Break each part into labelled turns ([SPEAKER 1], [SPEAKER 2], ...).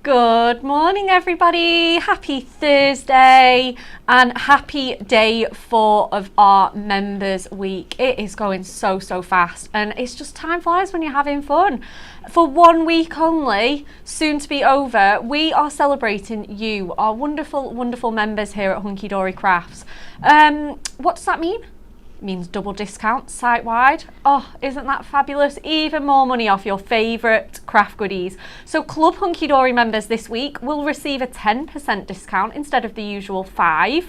[SPEAKER 1] Good morning, everybody. Happy Thursday and happy day 4 of our Members Week. It is going so fast, and it's just time flies when you're having fun. For 1 week only, soon to be over, we are celebrating you, our wonderful members here at Hunky Dory Crafts. What does that mean? Means double discount site-wide. Oh, isn't that fabulous? Even more money off your favourite craft goodies. So Club Hunky Dory members this week will receive a 10% discount instead of the usual 5%.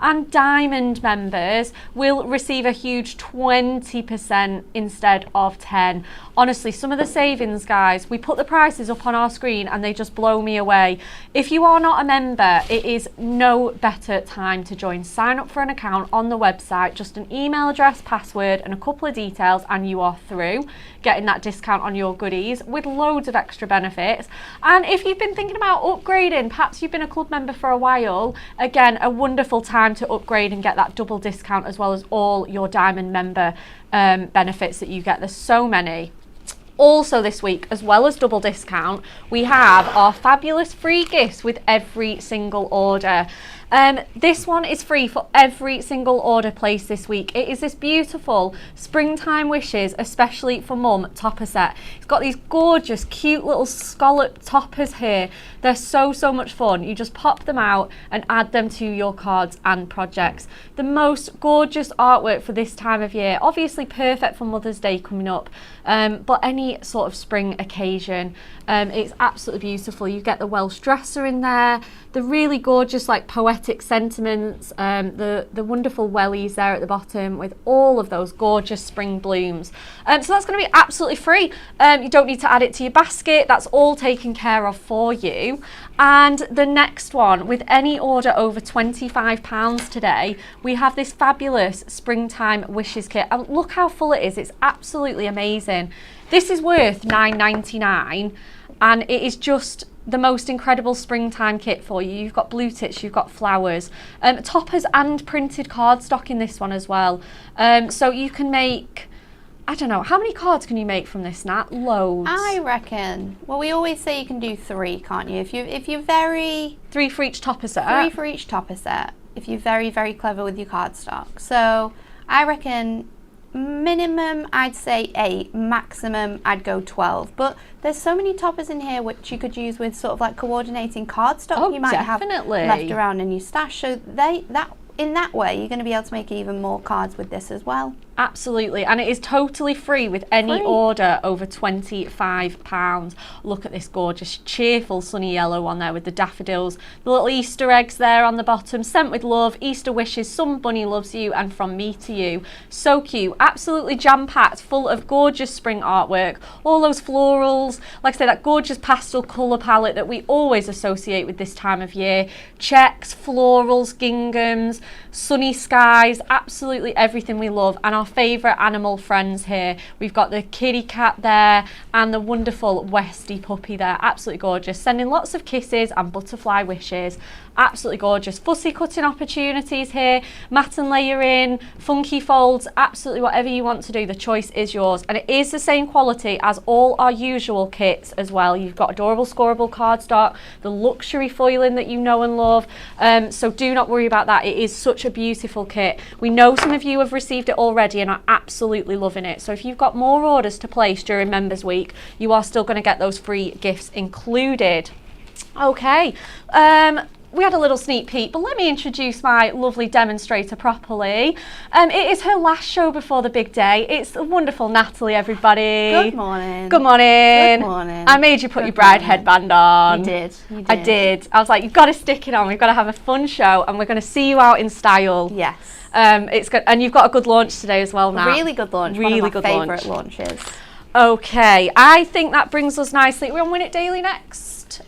[SPEAKER 1] And Diamond members will receive a huge 20% instead of 10%. Honestly, some of the savings, guys, we put the prices up on our screen and they just blow me away. If you are not a member, it is no better time to join. Sign up for an account on the website, just an email address, password and a couple of details, and you are through getting that discount on your goodies with loads of extra benefits. And if you've been thinking about upgrading, perhaps you've been a club member for a while, again, a wonderful time to upgrade and get that double discount, as well as all your Diamond member benefits that you get. There's so many. Also this week, as well as double discount, we have our fabulous free gifts with every single order. This one is free for every single order placed this week. It is this beautiful Springtime Wishes, especially for Mum, topper set. It's got these gorgeous, cute little scallop toppers here. They're so much fun. You just pop them out and add them to your cards and projects. The most gorgeous artwork for this time of year. Obviously perfect for Mother's Day coming up, but any sort of spring occasion. It's absolutely beautiful. You get the Welsh dresser in there, the really gorgeous like poetic sentiments, the wonderful wellies there at the bottom with all of those gorgeous spring blooms. So that's going to be absolutely free. You don't need to add it to your basket. That's all taken care of for you. And the next one, with any order over £25 today, we have this fabulous Springtime Wishes kit. And look how full it is. It's absolutely amazing. This is worth £9.99 and it is just the most incredible springtime kit for you. You've got blue tits, you've got flowers, toppers and printed cardstock in this one as well. So you can make, I don't know, how many cards can you make from this, Nat? Loads.
[SPEAKER 2] I reckon, well, we always say you can do 3, can't you? If you're very...
[SPEAKER 1] 3 for each topper set?
[SPEAKER 2] 3 for each topper set, if you're very clever with your cardstock. So I reckon minimum I'd say 8, maximum I'd go 12. But there's so many toppers in here which you could use with sort of like coordinating cardstock you might
[SPEAKER 1] definitely
[SPEAKER 2] have left around in your stash. So in that way, you're going to be able to make even more cards with this as well.
[SPEAKER 1] Absolutely, and it is totally free with any order over £25. Look at this gorgeous, cheerful sunny yellow one there with the daffodils, the little Easter eggs there on the bottom, sent with love, Easter wishes, some bunny loves you, and from me to you. So cute, absolutely jam-packed, full of gorgeous spring artwork, all those florals, like I say, that gorgeous pastel colour palette that we always associate with this time of year. Checks, florals, ginghams, sunny skies, absolutely everything we love. And our favourite animal friends here. We've got the kitty cat there and the wonderful Westie puppy there. Absolutely gorgeous. Sending lots of kisses and butterfly wishes. Absolutely gorgeous. Fussy cutting opportunities here. Mat and layering, funky folds, absolutely whatever you want to do. The choice is yours. And it is the same quality as all our usual kits as well. You've got adorable scoreable cardstock, the luxury foiling that you know and love. So do not worry about that. It is such a beautiful kit. We know some of you have received it already and are absolutely loving it. So if you've got more orders to place during Members Week, you are still going to get those free gifts included. Okay. We had a little sneak peek, but let me introduce my lovely demonstrator properly. It is her last show before the big day. It's the wonderful Natalie, everybody.
[SPEAKER 2] Good morning.
[SPEAKER 1] Good morning.
[SPEAKER 2] Good morning.
[SPEAKER 1] I made you put your bride headband on.
[SPEAKER 2] You did.
[SPEAKER 1] I did. I was like, you've got to stick it on. We've got to have a fun show and we're going to see you out in style.
[SPEAKER 2] Yes.
[SPEAKER 1] It's good, and you've got a good launch today as well, Nat.
[SPEAKER 2] Really good launch.
[SPEAKER 1] Really
[SPEAKER 2] one of my
[SPEAKER 1] good
[SPEAKER 2] favourite launches.
[SPEAKER 1] Okay, I think that brings us nicely. We're on Win It Daily next.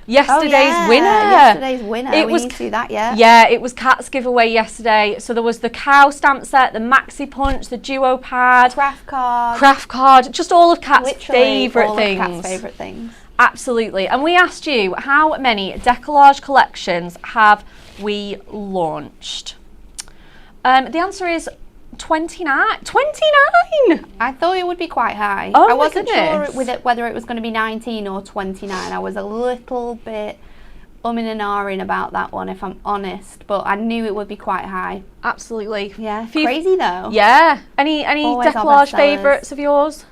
[SPEAKER 1] Yesterday's winner.
[SPEAKER 2] Yesterday's winner.
[SPEAKER 1] It
[SPEAKER 2] we
[SPEAKER 1] was
[SPEAKER 2] need to do that, yeah.
[SPEAKER 1] Yeah, it was Kat's giveaway yesterday. So there was the cow stamp set, the maxi punch, the duo pad,
[SPEAKER 2] craft
[SPEAKER 1] card, just all of Kat's
[SPEAKER 2] Literally
[SPEAKER 1] favourite
[SPEAKER 2] all
[SPEAKER 1] things.
[SPEAKER 2] Of Kat's favourite things.
[SPEAKER 1] Absolutely. And we asked you, how many decollage collections have we launched? The answer is 29. 29!
[SPEAKER 2] I thought it would be quite high.
[SPEAKER 1] Oh,
[SPEAKER 2] I
[SPEAKER 1] my
[SPEAKER 2] wasn't sure
[SPEAKER 1] goodness.
[SPEAKER 2] with it whether it was going to be 19 or 29. I was a little bit umming and ahhing about that one, if I'm honest, but I knew it would be quite high.
[SPEAKER 1] Absolutely.
[SPEAKER 2] Yeah, crazy though.
[SPEAKER 1] Yeah. Any
[SPEAKER 2] Always our
[SPEAKER 1] decollage
[SPEAKER 2] bestsellers.
[SPEAKER 1] favourites of yours?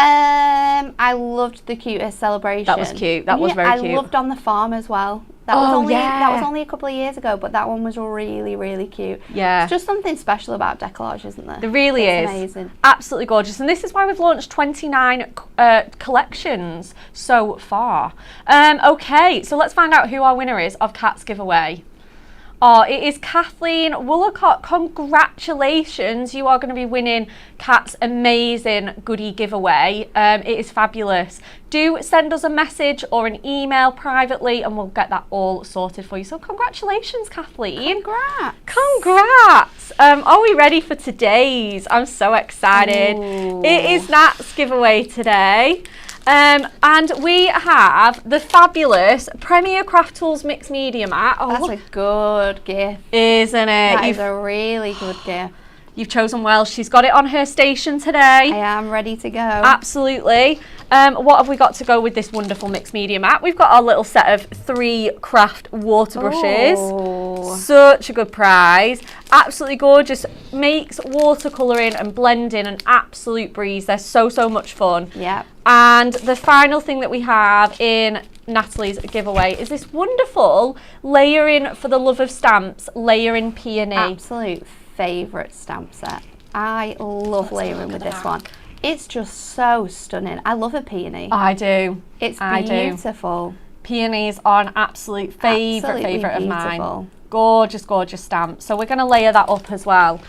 [SPEAKER 2] I loved the cutest celebration.
[SPEAKER 1] That was cute. That was very cute.
[SPEAKER 2] I loved On the Farm as well. That was only a couple of years ago, but that one was really, really cute.
[SPEAKER 1] Yeah.
[SPEAKER 2] It's just something special about decollage, isn't there?
[SPEAKER 1] There really
[SPEAKER 2] It's
[SPEAKER 1] is.
[SPEAKER 2] amazing.
[SPEAKER 1] Absolutely gorgeous. And this is why we've launched 29 collections so far. Okay, so let's find out who our winner is of Kat's giveaway. Oh, it is Kathleen Woolacott. Congratulations. You are going to be winning Kat's amazing goodie giveaway. It is fabulous. Do send us a message or an email privately and we'll get that all sorted for you. So congratulations, Kathleen. Congrats. Are we ready for today's? I'm so excited.
[SPEAKER 2] Ooh.
[SPEAKER 1] It is Nat's giveaway today. And we have the fabulous Premier Craft Tools Mixed Media Mat. Oh,
[SPEAKER 2] That's a good gift.
[SPEAKER 1] isn't it?
[SPEAKER 2] That is a really good gift.
[SPEAKER 1] You've chosen well. She's got it on her station today.
[SPEAKER 2] I am ready to go.
[SPEAKER 1] Absolutely. What have we got to go with this wonderful mixed media mat? We've got our little set of 3 craft water brushes.
[SPEAKER 2] Oh.
[SPEAKER 1] Such a good prize. Absolutely gorgeous. Makes watercolouring and blending an absolute breeze. They're so much fun.
[SPEAKER 2] Yep.
[SPEAKER 1] And the final thing that we have in Natalie's giveaway is this wonderful layering for the love of stamps, layering peony.
[SPEAKER 2] Absolute favourite stamp set. I love layering with this one. It's just so stunning. I love a peony.
[SPEAKER 1] I do.
[SPEAKER 2] It's
[SPEAKER 1] I do.
[SPEAKER 2] beautiful.
[SPEAKER 1] Peonies are an absolute favourite
[SPEAKER 2] Absolutely
[SPEAKER 1] of mine.
[SPEAKER 2] beautiful.
[SPEAKER 1] Gorgeous stamp. So we're going to layer that up as well.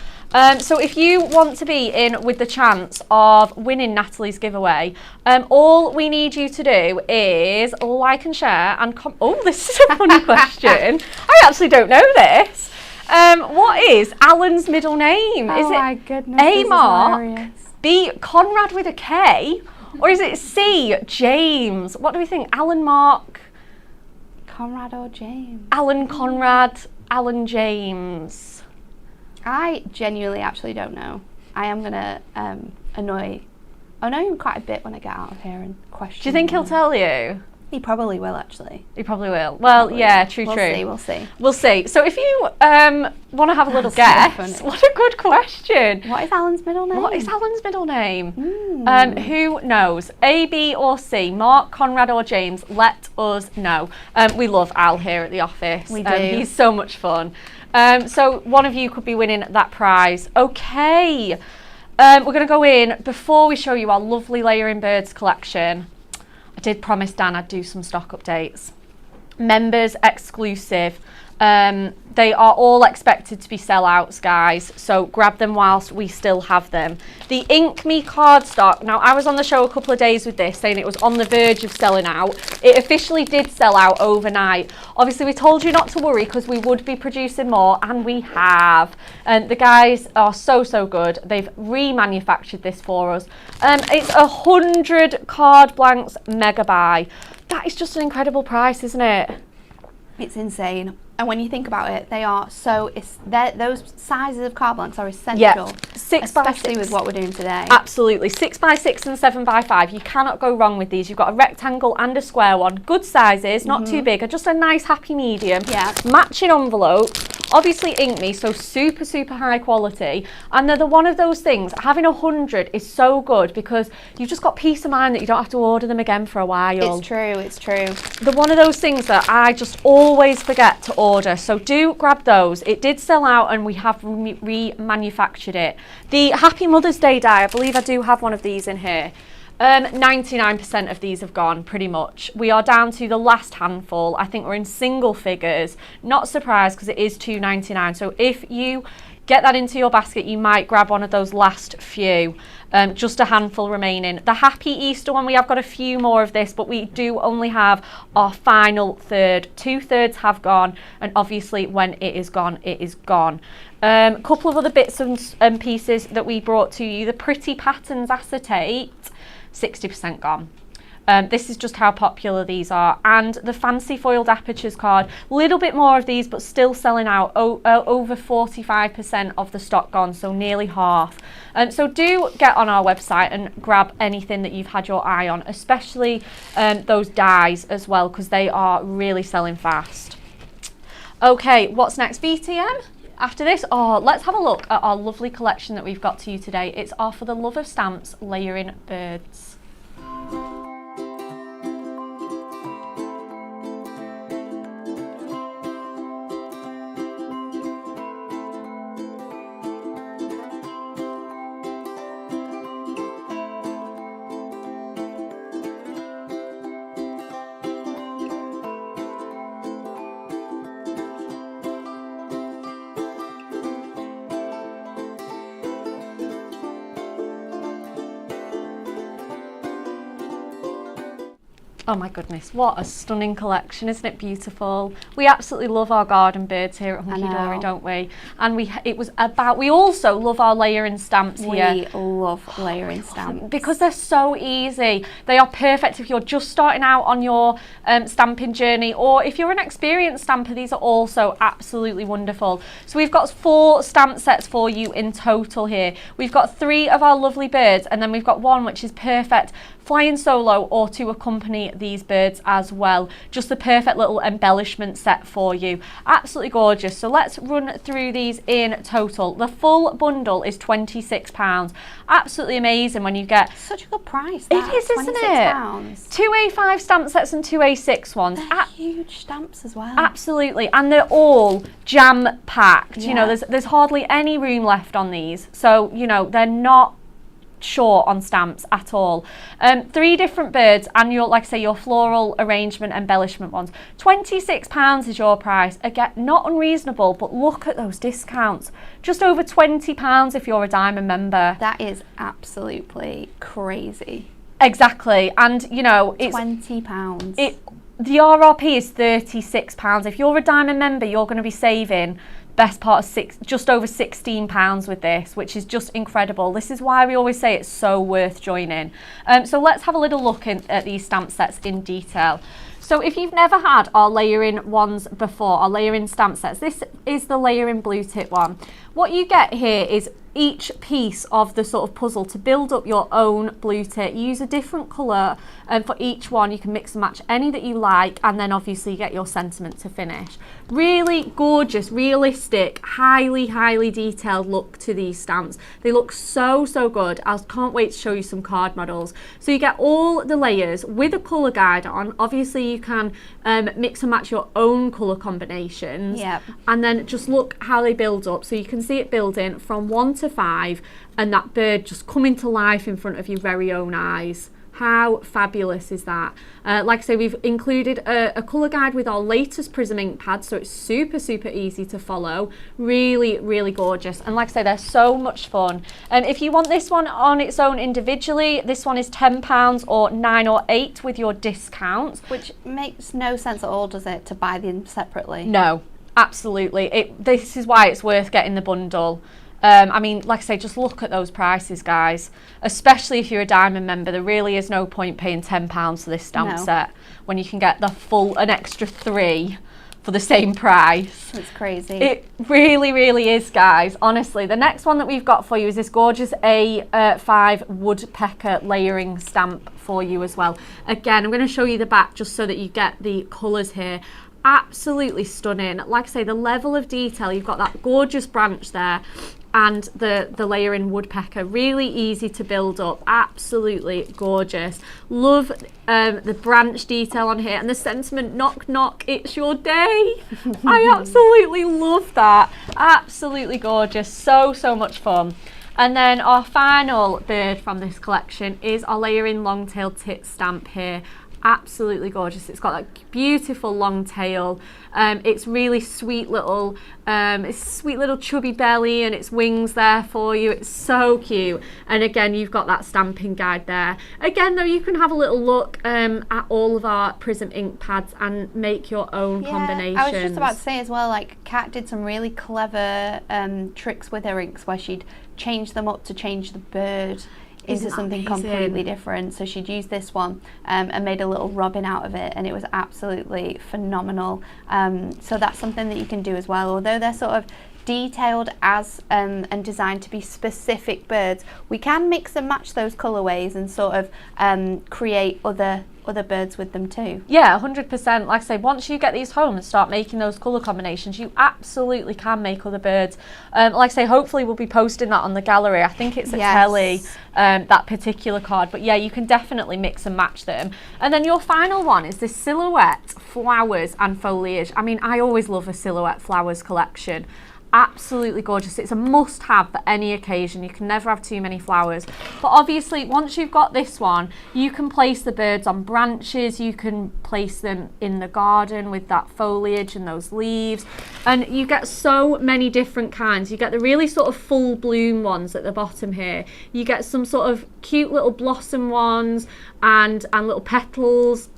[SPEAKER 1] So if you want to be in with the chance of winning Natalie's giveaway, all we need you to do is like and share and oh, this is a funny question. I actually don't know this. What is Alan's middle name?
[SPEAKER 2] Oh
[SPEAKER 1] is it
[SPEAKER 2] my goodness,
[SPEAKER 1] A
[SPEAKER 2] this is
[SPEAKER 1] Mark,
[SPEAKER 2] hilarious.
[SPEAKER 1] B Conrad with a K, or is it C James? What do we think? Alan Mark,
[SPEAKER 2] Conrad or James?
[SPEAKER 1] Alan Conrad, Alan James.
[SPEAKER 2] I genuinely actually don't know. I am going to annoy him quite a bit when I get out of here and question
[SPEAKER 1] Do you think
[SPEAKER 2] him.
[SPEAKER 1] he'll tell you?
[SPEAKER 2] He probably will, actually.
[SPEAKER 1] He probably will. Well,
[SPEAKER 2] Probably
[SPEAKER 1] yeah,
[SPEAKER 2] will.
[SPEAKER 1] true.
[SPEAKER 2] We'll see.
[SPEAKER 1] We'll see. So if you want to have a little
[SPEAKER 2] That's so
[SPEAKER 1] guess,
[SPEAKER 2] funny.
[SPEAKER 1] what a good question.
[SPEAKER 2] What is Alan's middle name?
[SPEAKER 1] What is Alan's middle name?
[SPEAKER 2] Mm.
[SPEAKER 1] Who knows? A, B or C? Mark, Conrad or James? Let us know. We love Al here at the office.
[SPEAKER 2] We do.
[SPEAKER 1] He's so much fun. So one of you could be winning that prize. Okay. We're going to go in, before we show you our lovely Layering Birds collection, I did promise Dan I'd do some stock updates. Members exclusive. They are all expected to be sellouts, guys, so grab them whilst we still have them. The Ink Me cardstock. Now, I was on the show a couple of days with this, saying it was on the verge of selling out. It officially did sell out overnight. Obviously, we told you not to worry because we would be producing more, and we have. And the guys are so good. They've remanufactured this for us. It's 100 card blanks mega buy. That is just an incredible price, isn't it?
[SPEAKER 2] It's insane. And when you think about it, they are those sizes of card blanks are essential.
[SPEAKER 1] Yeah, 6 by 6.
[SPEAKER 2] Especially with what we're doing today.
[SPEAKER 1] Absolutely. 6 by 6 and 7 by 5. You cannot go wrong with these. You've got a rectangle and a square one. Good sizes, not too big, just a nice happy medium.
[SPEAKER 2] Yeah.
[SPEAKER 1] Matching envelope. Obviously Ink Me, so super high quality. And they're one of those things, having 100 is so good because you've just got peace of mind that you don't have to order them again for a while.
[SPEAKER 2] It's true.
[SPEAKER 1] They're one of those things that I just always forget to order, so do grab those. It did sell out and we have remanufactured it. The Happy Mother's Day die, I believe I do have one of these in here. 99% of these have gone, pretty much. We are down to the last handful. I think we're in single figures. Not surprised because it is $2.99. So if you get that into your basket, you might grab one of those last few. Just a handful remaining. The Happy Easter one, we have got a few more of this, but we do only have our final third. 2/3 have gone, and obviously when it is gone, it is gone. A couple of other bits and pieces that we brought to you. The Pretty Patterns acetate, 60% gone. This is just how popular these are. And the fancy foiled apertures card, a little bit more of these, but still selling out. Over 45% of the stock gone, so nearly half. So do get on our website and grab anything that you've had your eye on, especially those dies as well, because they are really selling fast. Okay, what's next, VTM? After this, let's have a look at our lovely collection that we've got to you today. It's our For the Love of Stamps layering birds. Oh my goodness, what a stunning collection, isn't it beautiful? We absolutely love our garden birds here at Hunky Dory, don't we? And we also love our layering stamps here.
[SPEAKER 2] We love layering stamps.
[SPEAKER 1] Because they're so easy. They are perfect if you're just starting out on your stamping journey, or if you're an experienced stamper, these are also absolutely wonderful. So we've got 4 stamp sets for you in total here. We've got 3 of our lovely birds, and then we've got 1 which is perfect flying solo or to accompany these birds as well. Just the perfect little embellishment set for you. Absolutely gorgeous. So let's run through these in total. The full bundle is £26. Absolutely amazing when you get...
[SPEAKER 2] Such a good price.
[SPEAKER 1] It is, isn't it? 2 A5 stamp sets and 2 A6 ones.
[SPEAKER 2] They're huge stamps as well.
[SPEAKER 1] Absolutely. And they're all jam-packed.
[SPEAKER 2] Yeah.
[SPEAKER 1] You know, there's hardly any room left on these. So, you know, they're not short on stamps at all. 3 different birds and your, like I say, your floral arrangement embellishment ones. £26 is your price. Again, not unreasonable, but look at those discounts. Just over £20 if you're a Diamond member.
[SPEAKER 2] That is absolutely crazy.
[SPEAKER 1] Exactly. And you know, it's
[SPEAKER 2] £20.
[SPEAKER 1] The RRP is £36. If you're a Diamond member, you're going to be saving best part of just over £16 with this, which is just incredible. This is why we always say it's so worth joining. So let's have a little look at these stamp sets in detail. So if you've never had our layering ones before, our layering stamp sets, this is the layering blue tip one. What you get here is each piece of the sort of puzzle to build up your own blue tip. You use a different colour for each one. You can mix and match any that you like, and then obviously get your sentiment to finish. Really gorgeous, realistic, highly detailed look to these stamps. They look so good. I can't wait to show you some card models. So you get all the layers with a colour guide on. Obviously you can mix and match your own colour combinations.
[SPEAKER 2] Yep.
[SPEAKER 1] And then just look how they build up. So you can see it building from 1 to 5, and that bird just coming to life in front of your very own eyes. How fabulous is that? Like I say, we've included a colour guide with our latest Prism ink pads, so it's super easy to follow. Really gorgeous. And like I say, they're so much fun. And if you want this one on its own individually, this one is £10 or 9 or 8 with your discount.
[SPEAKER 2] Which makes no sense at all, does it, to buy them separately?
[SPEAKER 1] No, absolutely. This is why it's worth getting the bundle. I mean, like I say, just look at those prices, guys. Especially if you're a Diamond member, there really is no point paying £10 for this stamp set when you can get an extra 3 for the same price.
[SPEAKER 2] It's crazy.
[SPEAKER 1] It really is, guys. Honestly, the next one that we've got for you is this gorgeous A5 Woodpecker layering stamp for you as well. Again, I'm going to show you the back just so that you get the colours here. Absolutely stunning. Like I say, the level of detail, you've got that gorgeous branch there, and the layering woodpecker, really easy to build up. Absolutely gorgeous. Love the branch detail on here, and the sentiment, knock knock, it's your day. I absolutely love that. Absolutely gorgeous. So much fun. And then our final bird from this collection is our layering long-tailed tit stamp here. Absolutely gorgeous. It's got that beautiful long tail. It's really sweet little, chubby belly, and its wings there for you. It's so cute. And again, you've got that stamping guide there. Again, though, you can have a little look at all of our Prism ink pads and make your own combinations.
[SPEAKER 2] I was just about to say as well, like Kat did some really clever tricks with her inks where she'd change them up to change the bird into
[SPEAKER 1] Isn't that
[SPEAKER 2] something
[SPEAKER 1] amazing?
[SPEAKER 2] completely different. So she'd used this one and made a little robin out of it, and it was absolutely phenomenal. So that's something that you can do as well. Although they're sort of detailed as and designed to be specific birds, we can mix and match those colourways and sort of create other birds with them too.
[SPEAKER 1] Yeah, 100%. Like I say, once you get these home and start making those colour combinations, you absolutely can make other birds. Like I say, hopefully we'll be posting that on the gallery. I think it's a telly, that particular card. But yeah, you can definitely mix and match them. And then your final one is this silhouette flowers and foliage. I mean, I always love a silhouette flowers collection. Absolutely gorgeous. It's a must-have for any occasion. You can never have too many flowers. But obviously, once you've got this one, you can place the birds on branches. You can place them in the garden with that foliage and those leaves. And you get so many different kinds. You get the really sort of full bloom ones at the bottom here. You get some sort of cute little blossom ones and little petals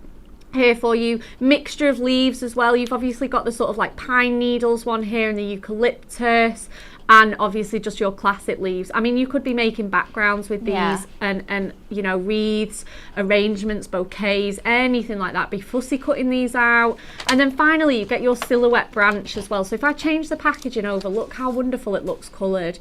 [SPEAKER 1] here for you, mixture of leaves as well. You've obviously got the sort of like pine needles one here and the eucalyptus, and obviously just your classic leaves. I mean, you could be making backgrounds with these and you know, wreaths, arrangements, bouquets, anything like that. Be fussy cutting these out. And then finally you get your silhouette branch as well. So if I change the packaging over, look how wonderful it looks coloured.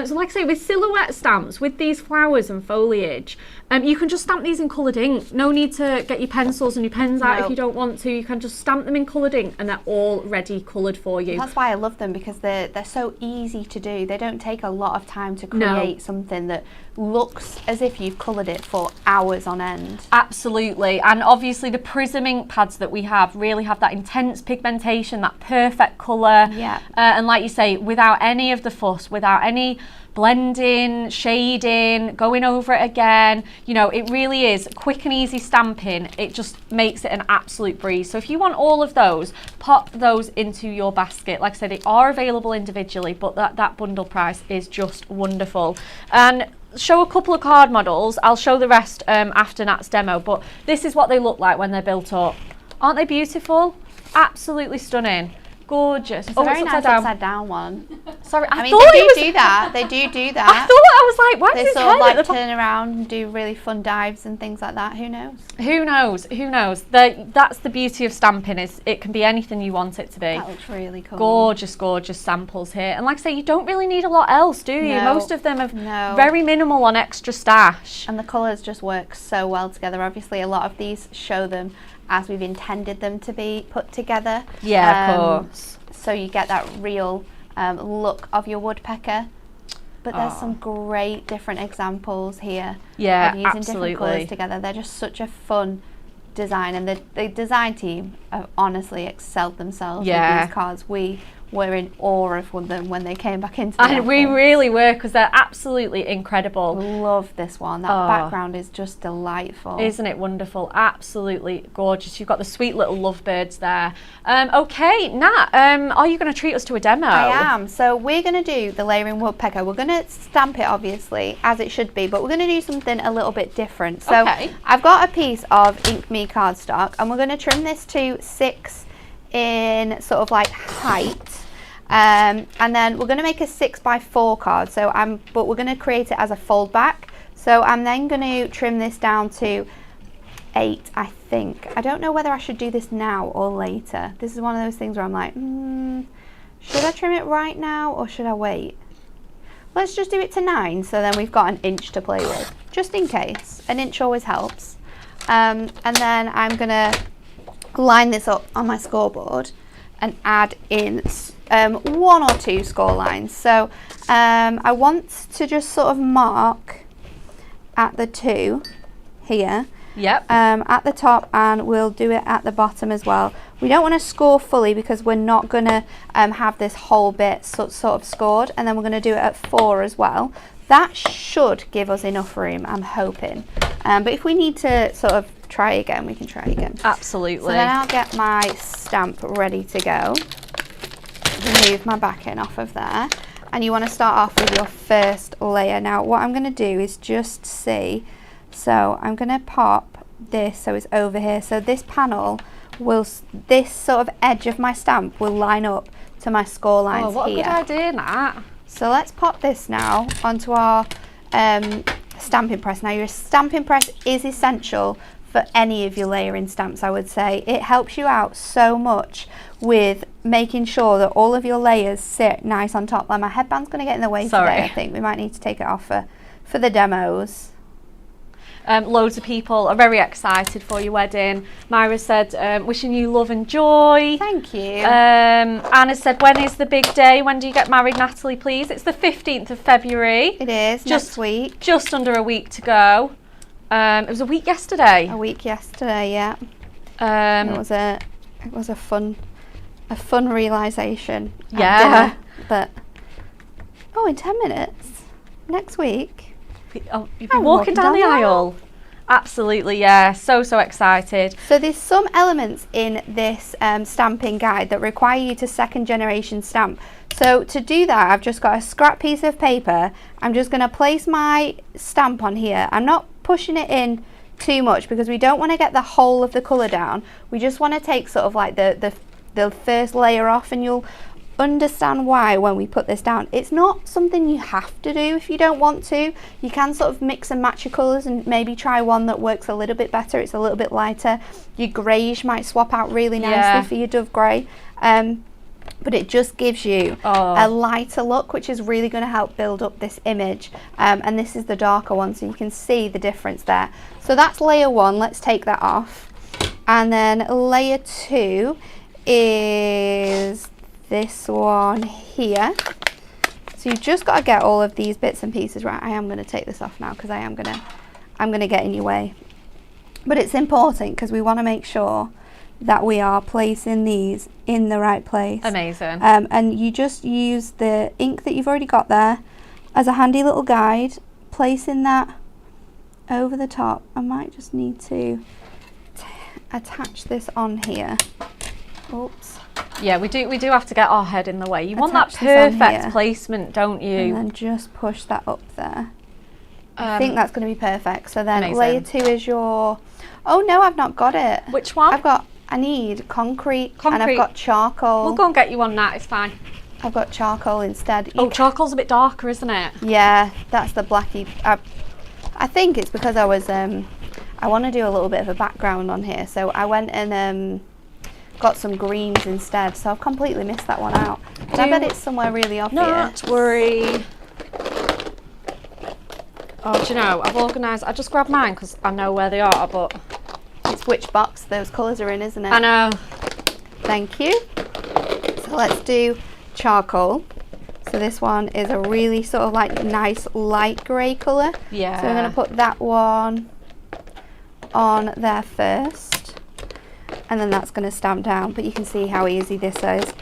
[SPEAKER 1] So like I say, with silhouette stamps, with these flowers and foliage, you can just stamp these in coloured ink. No need to get your pencils and your pens out if you don't want to. You can just stamp them in coloured ink and they're already coloured for you.
[SPEAKER 2] That's why I love them, because they're so easy to do. They don't take a lot of time to create something that looks as if you've coloured it for hours on end.
[SPEAKER 1] Absolutely. And obviously the prism ink pads that we have really have that intense pigmentation, that perfect colour.
[SPEAKER 2] Yeah.
[SPEAKER 1] And like you say, without any of the fuss, without any blending, shading, going over it again, you know, it really is quick and easy stamping. It just makes it an absolute breeze. So if you want all of those, pop those into your basket. Like I said, they are available individually, but that bundle price is just wonderful. And show a couple of card models. I'll show the rest after Nat's demo, but this is what they look like when they're built up. Aren't they beautiful? Absolutely stunning. Gorgeous.
[SPEAKER 2] It's a very nice upside down one.
[SPEAKER 1] Sorry,
[SPEAKER 2] I mean, they do that. They do that.
[SPEAKER 1] I thought, I was like, why
[SPEAKER 2] they
[SPEAKER 1] does his
[SPEAKER 2] sort
[SPEAKER 1] head
[SPEAKER 2] of like
[SPEAKER 1] at the
[SPEAKER 2] turn around and do really fun dives and things like that. Who knows?
[SPEAKER 1] Who knows? Who knows? That's the beauty of stamping, is it can be anything you want it to be.
[SPEAKER 2] That looks really cool.
[SPEAKER 1] Gorgeous, gorgeous samples here. And like I say, you don't really need a lot else, do you?
[SPEAKER 2] No,
[SPEAKER 1] most of them are very minimal on extra stash.
[SPEAKER 2] And the colours just work so well together. Obviously, a lot of these show them as we've intended them to be put together.
[SPEAKER 1] Yeah, of course.
[SPEAKER 2] So you get that real look of your woodpecker. But there's some great different examples here of using different colours together. They're just such a fun design, and the design team have honestly excelled themselves with these cards. We were in awe of them when they came back into the office.
[SPEAKER 1] We really were, because they're absolutely incredible.
[SPEAKER 2] Love this one. That background is just delightful.
[SPEAKER 1] Isn't it wonderful? Absolutely gorgeous. You've got the sweet little lovebirds there. Okay, Nat, are you going to treat us to a demo?
[SPEAKER 2] I am. So we're going to do the layering woodpecker. We're going to stamp it, obviously, as it should be, but we're going to do something a little bit different. So I've got a piece of Ink Me cardstock, and we're going to trim this to 6 in sort of like height, and then we're going to make a 6x4 card. So but we're going to create it as a fold back. So I'm then going to trim this down to 8, I think. I don't know whether I should do this now or later. This is one of those things where I'm like, should I trim it right now or should I wait? Let's just do it to 9, so then we've got an inch to play with, just in case. An inch always helps. And then I'm going to line this up on my scoreboard and add in 1 or 2 score lines. So I want to just sort of mark at the 2 here.
[SPEAKER 1] Yep.
[SPEAKER 2] At the top, and we'll do it at the bottom as well. We don't want to score fully because we're not going to have this whole bit sort of scored, and then we're going to do it at 4 as well. That should give us enough room, I'm hoping. But if we need to sort of try again, we can try again.
[SPEAKER 1] Absolutely.
[SPEAKER 2] So then I'll get my stamp ready to go. Remove my backing off of there. And you want to start off with your first layer. Now what I'm going to do is just see. So I'm going to pop this so it's over here. So this panel will, this sort of edge of my stamp will line up to my score lines here.
[SPEAKER 1] What a good idea, Nat.
[SPEAKER 2] So let's pop this now onto our stamping press. Now your stamping press is essential for any of your layering stamps, I would say. It helps you out so much with making sure that all of your layers sit nice on top. Like my headband's going to get in the way today, I think. We might need to take it off for the demos.
[SPEAKER 1] Loads of people are very excited for your wedding. Myra said, wishing you love and joy.
[SPEAKER 2] Thank you.
[SPEAKER 1] Anna said, when is the big day? When do you get married, Natalie, please? It's the 15th of February.
[SPEAKER 2] It is, next week.
[SPEAKER 1] Just under a week to go. It was a week yesterday.
[SPEAKER 2] A week yesterday, yeah. It was a fun realisation.
[SPEAKER 1] Yeah.
[SPEAKER 2] But, in 10 minutes, next week.
[SPEAKER 1] Oh, you've been walking down the aisle. Absolutely, yeah. So excited.
[SPEAKER 2] So there's some elements in this stamping guide that require you to second generation stamp. So to do that, I've just got a scrap piece of paper. I'm just going to place my stamp on here. I'm not pushing it in too much because we don't want to get the whole of the colour down. We just want to take sort of like the first layer off, and you'll understand why when we put this down. It's not something you have to do if you don't want to. You can sort of mix and match your colours and maybe try one that works a little bit better. It's a little bit lighter. Your greyish might swap out really nicely for your dove grey. But it just gives you a lighter look, which is really going to help build up this image. And this is the darker one, so you can see the difference there. So that's layer 1. Let's take that off. And then layer 2 is this one here. So you've just got to get all of these bits and pieces right. I am going to take this off now because I'm going to get in your way. But it's important because we want to make sure that we are placing these in the right place.
[SPEAKER 1] Amazing.
[SPEAKER 2] And you just use the ink that you've already got there as a handy little guide, placing that over the top. I might just need to attach this on here. Oops.
[SPEAKER 1] Yeah, we do have to get our head in the way. You want that perfect placement, don't you?
[SPEAKER 2] And then just push that up there. I think that's going to be perfect. So then
[SPEAKER 1] amazing.
[SPEAKER 2] Layer 2 is your... Oh no, I've not got it.
[SPEAKER 1] Which one?
[SPEAKER 2] I need concrete. And I've got charcoal.
[SPEAKER 1] We'll go and get you on that, it's fine.
[SPEAKER 2] I've got charcoal instead.
[SPEAKER 1] Charcoal's a bit darker, isn't it?
[SPEAKER 2] Yeah, that's the blacky. I think it's because I want to do a little bit of a background on here. So I went and got some greens instead. So I've completely missed that one out. But I bet it's somewhere really obvious.
[SPEAKER 1] Not worry. Oh, do you know, I've organised, I just grabbed mine because I know where they are, but...
[SPEAKER 2] It's which box those colours are in, isn't it?
[SPEAKER 1] I know.
[SPEAKER 2] Thank you. So let's do charcoal. So this one is a really sort of like nice light grey colour.
[SPEAKER 1] Yeah.
[SPEAKER 2] So we're going to put that one on there first. And then that's going to stamp down, but you can see how easy this is.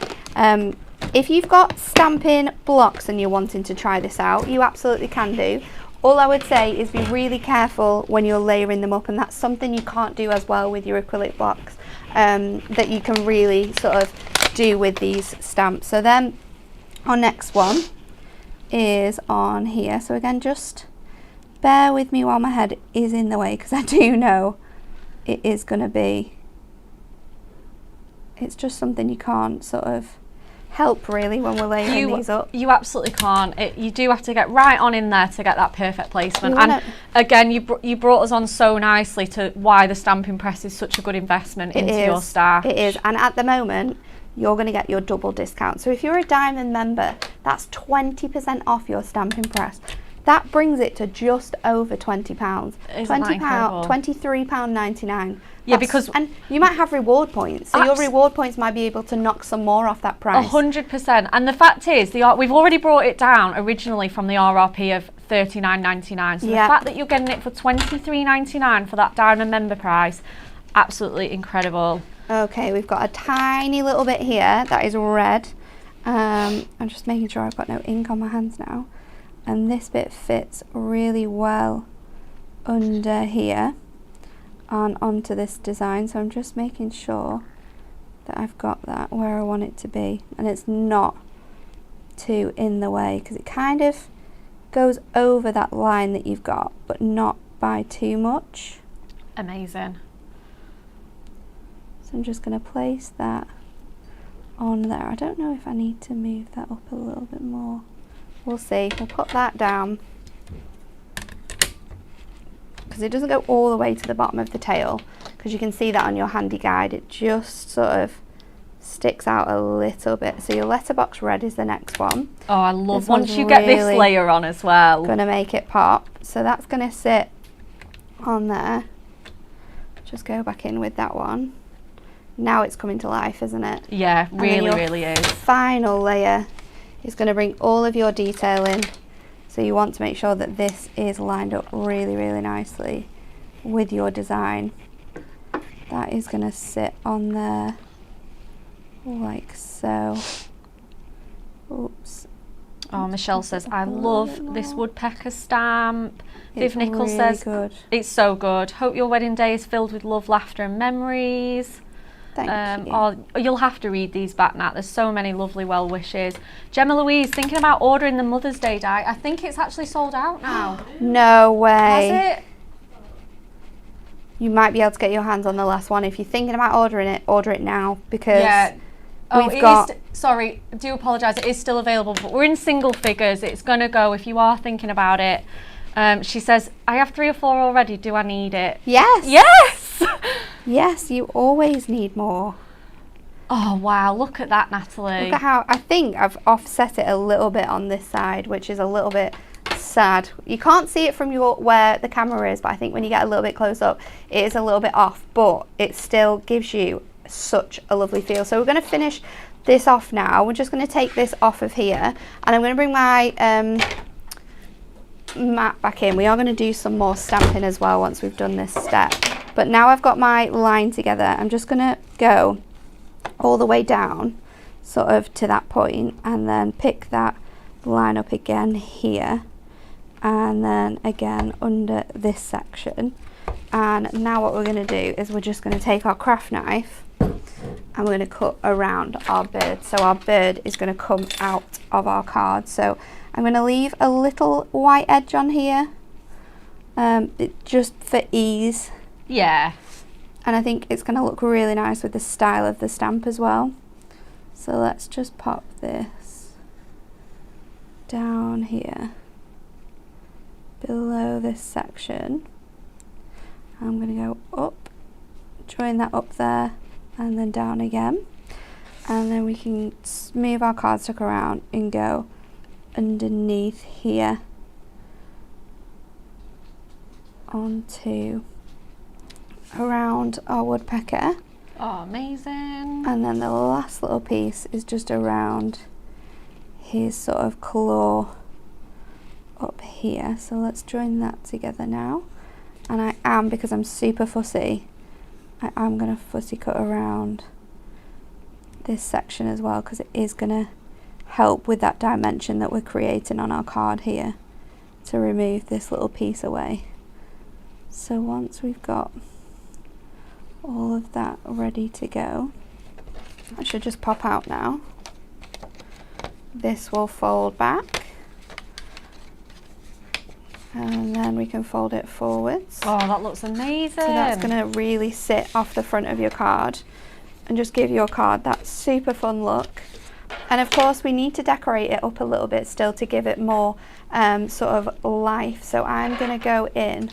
[SPEAKER 2] If you've got stamping blocks and you're wanting to try this out, you absolutely can do. All I would say is be really careful when you're layering them up, and that's something you can't do as well with your acrylic blocks that you can really sort of do with these stamps. So then our next one is on here. So again, just bear with me while my head is in the way, because I do know it is going to be, it's just something you can't sort of help really when we're layering these up.
[SPEAKER 1] You absolutely can't. You do have to get right on in there to get that perfect placement. And again, you brought us on so nicely to why the stamping press is such a good investment into your stash.
[SPEAKER 2] It is, and at the moment you're going to get your double discount. So if you're a Diamond member, that's 20% off your stamping press. That brings it to just over £20. £20, £23.99.
[SPEAKER 1] Yeah, because
[SPEAKER 2] and you might have reward points, so your reward points might be able to knock some more off that price.
[SPEAKER 1] 100%. And the fact is, we've already brought it down originally from the RRP of $39.99. So the fact that you're getting it for $23.99 for that Diamond member price, absolutely incredible.
[SPEAKER 2] Okay, we've got a tiny little bit here that is red. I'm just making sure I've got no ink on my hands now. And this bit fits really well under here and onto this design. So I'm just making sure that I've got that where I want it to be. And it's not too in the way, because it kind of goes over that line that you've got, but not by too much.
[SPEAKER 1] Amazing.
[SPEAKER 2] So I'm just going to place that on there. I don't know if I need to move that up a little bit more. We'll see. We'll put that down. because it doesn't go all the way to the bottom of the tail, because you can see that on your handy guide, it just sort of sticks out a little bit. So your letterbox red is the next one.
[SPEAKER 1] Oh, I love once you get this layer on as well.
[SPEAKER 2] Gonna make it pop. So that's gonna sit on there. Just go back in with that one. Now it's coming to life, isn't it?
[SPEAKER 1] Yeah, really is.
[SPEAKER 2] Final layer is gonna bring all of your detail in. So you want to make sure that this is lined up really nicely with your design. That is gonna sit on there like so. Oops.
[SPEAKER 1] Oh, Michelle says, I love this woodpecker stamp. Viv Nichols says,
[SPEAKER 2] good.
[SPEAKER 1] It's so good. Hope your wedding day is filled with love, laughter and memories.
[SPEAKER 2] Thank you.
[SPEAKER 1] Oh, you'll have to read these back, Nat. There's so many lovely well wishes. Gemma Louise, thinking about ordering the Mother's Day die. I think it's actually sold out now.
[SPEAKER 2] No way.
[SPEAKER 1] Has it?
[SPEAKER 2] You might be able to get your hands on the last one. If you're thinking about ordering it, order it now, because we've got...
[SPEAKER 1] sorry, I do apologise. It is still available, but we're in single figures. It's going to go if you are thinking about it. She says, I have 3 or 4 already. Do I need it?
[SPEAKER 2] Yes.
[SPEAKER 1] Yes!
[SPEAKER 2] Yes, you always need more.
[SPEAKER 1] Oh, wow. Look at that, Natalie.
[SPEAKER 2] Look at how... I think I've offset it a little bit on this side, which is a little bit sad. You can't see it from where the camera is, but I think when you get a little bit close up, it is a little bit off, but it still gives you such a lovely feel. So we're going to finish this off now. We're just going to take this off of here, and I'm going to bring my mat back in. We are going to do some more stamping as well once we've done this step, but now I've got my line together, I'm just going to go all the way down sort of to that point, and then pick that line up again here, and then again under this section. And now what we're going to do is we're just going to take our craft knife and we're going to cut around our bird. So our bird is going to come out of our card. So I'm going to leave a little white edge on here, just for ease.
[SPEAKER 1] Yeah.
[SPEAKER 2] And I think it's going to look really nice with the style of the stamp as well. So let's just pop this down here below this section. I'm going to go up, join that up there, and then down again. And then we can move our cardstock around and go underneath here onto around our woodpecker.
[SPEAKER 1] Oh, amazing.
[SPEAKER 2] And then the last little piece is just around his sort of claw up here. So let's join that together now. And I am, because I'm super fussy, I am going to fussy cut around this section as well, because it is going to help with that dimension that we're creating on our card here to remove this little piece away. So once we've got all of that ready to go, I should just pop out now. This will fold back, and then we can fold it forwards.
[SPEAKER 1] Oh, that looks amazing.
[SPEAKER 2] So that's going to really sit off the front of your card and just give your card that super fun look. And of course we need to decorate it up a little bit still to give it more sort of life. So I'm going to go in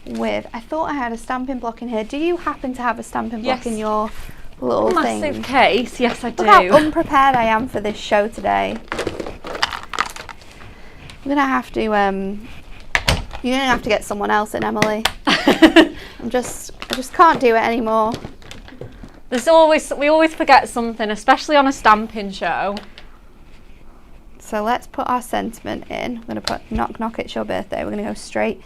[SPEAKER 2] with, I thought I had a stamping block in here. Do you happen to have a stamping block in your little thing?
[SPEAKER 1] Massive case, yes I do.
[SPEAKER 2] Look how unprepared I am for this show today. I'm going to have to, you're going to have to get someone else in, Emily. I just can't do it anymore.
[SPEAKER 1] We always forget something, especially on a stamping show.
[SPEAKER 2] So let's put our sentiment in. I'm going to put knock knock it's your birthday. We're going to go straight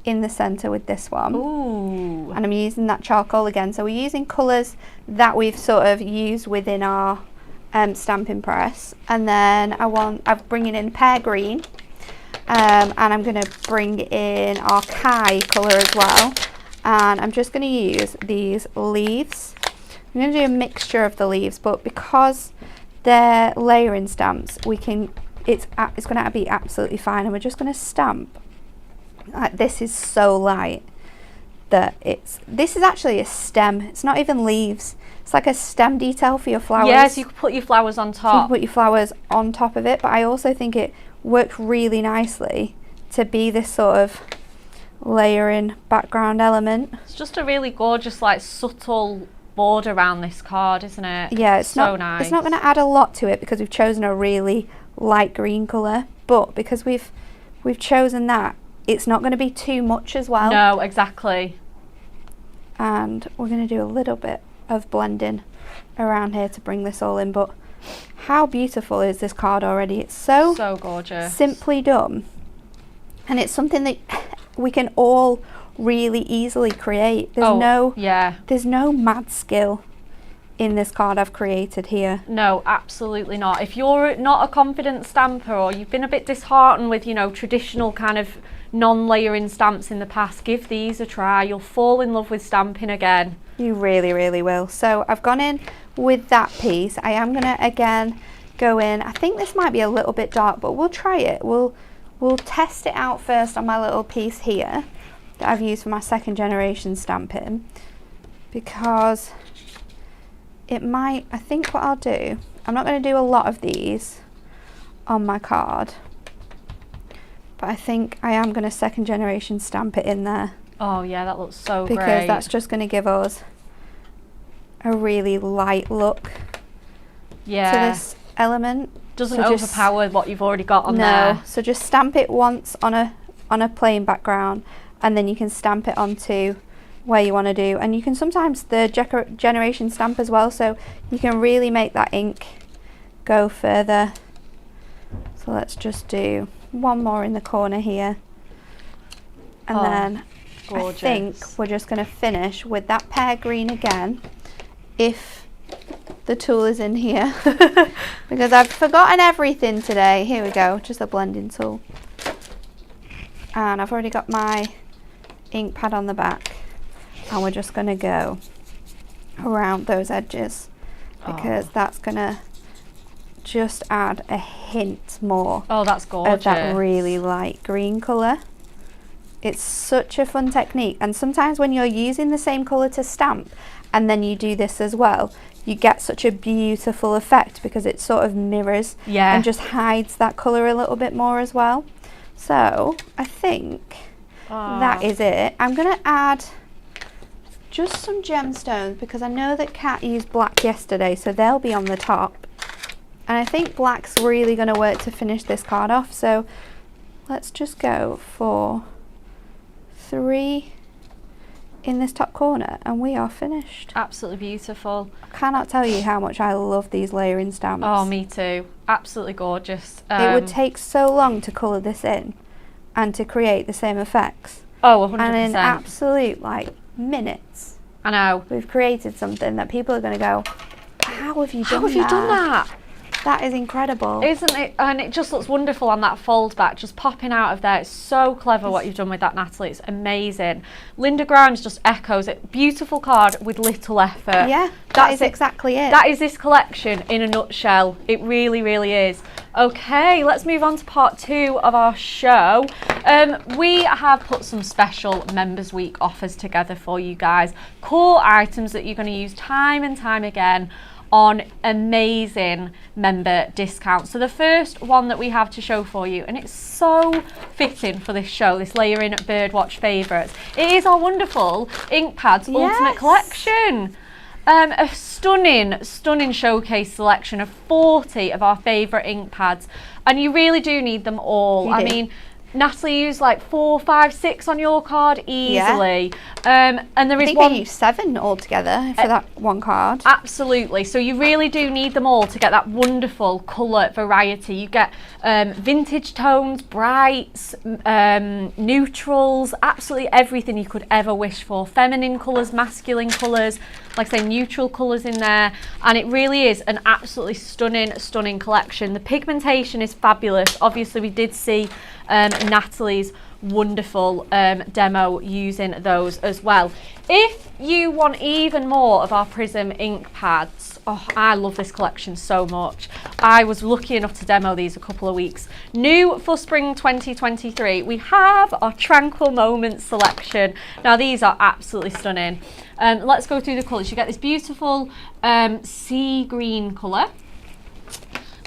[SPEAKER 2] in the centre with this one.
[SPEAKER 1] Ooh.
[SPEAKER 2] And I'm using that charcoal again. So we're using colours that we've sort of used within our stamping press. And then I'm bringing in pear green. And I'm going to bring in our Kai colour as well. And I'm just going to use these leaves. I'm going to do a mixture of the leaves, but because they're layering stamps, it's going to be absolutely fine. And we're just going to stamp. Like, this is so light that this is actually a stem. It's not even leaves. It's like a stem detail for your flowers.
[SPEAKER 1] Yes, you could put your flowers on top.
[SPEAKER 2] So you can put your flowers on top of it, but I also think it worked really nicely to be this sort of layering background element.
[SPEAKER 1] It's just a really gorgeous, like, subtle border around this card, isn't it?
[SPEAKER 2] Yeah, it's
[SPEAKER 1] so
[SPEAKER 2] not
[SPEAKER 1] nice.
[SPEAKER 2] It's not going to add a lot to it because we've chosen a really light green colour, but because we've chosen that, it's not going to be too much as well.
[SPEAKER 1] No, exactly.
[SPEAKER 2] And we're going to do a little bit of blending around here to bring this all in, but how beautiful is this card already? It's so
[SPEAKER 1] gorgeous,
[SPEAKER 2] simply done, and it's something that we can all really easily create. There's no mad skill in this card I've created here.
[SPEAKER 1] No, absolutely not. If you're not a confident stamper, or you've been a bit disheartened with, you know, traditional kind of non-layering stamps in the past, give these a try. You'll fall in love with stamping again.
[SPEAKER 2] You really, really will. So I've gone in with that piece. I am gonna again go in. I think this might be a little bit dark, but we'll try it. We'll test it out first on my little piece here that I've used for my second generation stamping, because it might, I think what I'll do, I'm not going to do a lot of these on my card, but I think I am going to second generation stamp it in there.
[SPEAKER 1] Oh yeah, that looks so great.
[SPEAKER 2] Because that's just going to give us a really light look to this element.
[SPEAKER 1] Doesn't overpower what you've already got on there.
[SPEAKER 2] No, so just stamp it once on a plain background, and then you can stamp it onto where you want to do, and you can sometimes the generation stamp as well, so you can really make that ink go further. So let's just do one more in the corner here, and then gorgeous. I think we're just going to finish with that pear green again, if the tool is in here, because I've forgotten everything today. Here we go, just a blending tool, and I've already got my ink pad on the back, and we're just going to go around those edges, because that's going to just add a hint more
[SPEAKER 1] that's gorgeous.
[SPEAKER 2] of that really light green colour. It's such a fun technique, and sometimes when you're using the same colour to stamp and then you do this as well, you get such a beautiful effect because it sort of mirrors and just hides that colour a little bit more as well. So I think that is it. I'm going to add just some gemstones because I know that Kat used black yesterday, so they'll be on the top. And I think black's really going to work to finish this card off. So let's just go for 3 in this top corner and we are finished.
[SPEAKER 1] Absolutely beautiful.
[SPEAKER 2] I cannot tell you how much I love these layering stamps.
[SPEAKER 1] Oh, me too. Absolutely gorgeous.
[SPEAKER 2] It would take so long to colour this in and to create the same effects.
[SPEAKER 1] Oh, 100%.
[SPEAKER 2] And in absolute minutes,
[SPEAKER 1] I know,
[SPEAKER 2] we've created something that people are going to go, how have you done that?
[SPEAKER 1] How have you done that?
[SPEAKER 2] That is incredible.
[SPEAKER 1] Isn't it? And it just looks wonderful on that fold back, just popping out of there. It's so clever what you've done with that, Natalie. It's amazing. Linda Grimes just echoes it. Beautiful card with little effort.
[SPEAKER 2] Yeah, that is exactly it.
[SPEAKER 1] That is this collection in a nutshell. It really, really is. Okay, let's move on to part 2 of our show. We have put some special Members Week offers together for you guys. Core items that you're going to use time and time again on amazing member discounts. So the first one that we have to show for you, and it's so fitting for this show, this layering Birdwatch favourites, it is our wonderful Ink Pads Ultimate Collection. A stunning showcase selection of 40 of our favourite ink pads, and you really do need them all. I mean, Natalie used 4, 5, 6 on your card easily. And there is
[SPEAKER 2] I used 7 altogether for that one card.
[SPEAKER 1] Absolutely. So you really do need them all to get that wonderful colour variety. You get vintage tones, brights, neutrals, absolutely everything you could ever wish for. Feminine colours, masculine colours, like I say, neutral colours in there. And it really is an absolutely stunning collection. The pigmentation is fabulous. Obviously, we did see Natalie's wonderful demo using those as well. If you want even more of our Prism ink pads, I love this collection so much. I was lucky enough to demo these a couple of weeks. New for spring 2023, we have our Tranquil Moments selection. Now these are absolutely stunning. Let's go through the colours. You get this beautiful sea green colour,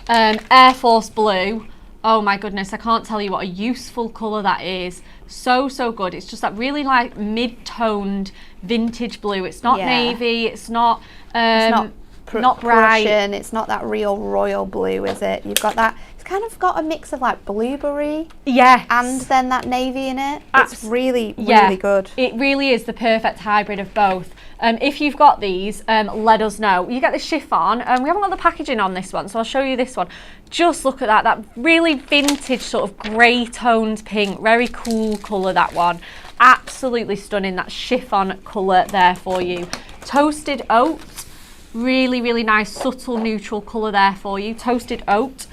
[SPEAKER 1] Air Force blue, Oh my goodness, I can't tell you what a useful colour that is. So good. It's just that really like mid-toned vintage blue. It's not navy, it's not not bright.
[SPEAKER 2] Prussian, it's not that real royal blue, is it? You've got that, it's kind of got a mix of like blueberry.
[SPEAKER 1] Yes.
[SPEAKER 2] And then that navy in it. It's really good.
[SPEAKER 1] It really is the perfect hybrid of both. If you've got these, let us know. You get the chiffon, we haven't got the packaging on this one, so I'll show you this one. Just look at that really vintage sort of grey toned pink, very cool colour, that one. Absolutely stunning, that chiffon colour there for you. Toasted oat, really nice subtle neutral colour there for you. Toasted oat.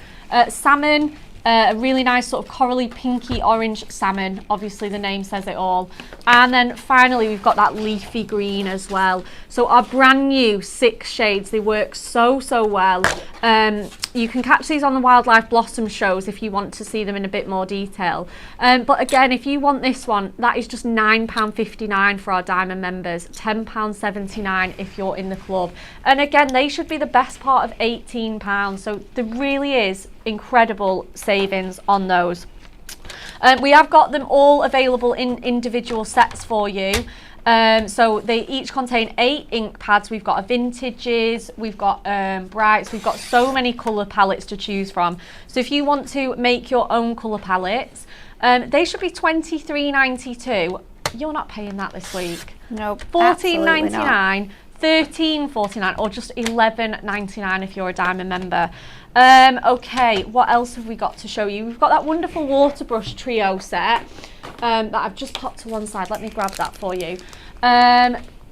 [SPEAKER 1] Salmon, a really nice sort of corally pinky orange salmon, obviously the name says it all. And then finally we've got that leafy green as well. So our brand new 6 shades, they work so well. You can catch these on the Wildlife Blossom shows if you want to see them in a bit more detail. But again, if you want this one, that is just £9.59 for our Diamond members, £10.79 if you're in the club. And again, they should be the best part of £18. So there really is incredible savings on those. We have got them all available in individual sets for you. So they each contain 8 ink pads. We've got vintages, we've got brights, we've got so many colour palettes to choose from. So if you want to make your own colour palettes, they should be $23.92. You're not paying that this week.
[SPEAKER 2] Nope.
[SPEAKER 1] $14.99, $13.49, or just $11.99 if you're a Diamond member. Okay, what else have we got to show you? We've got that wonderful water brush trio set that I've just popped to one side. Let me grab that for you.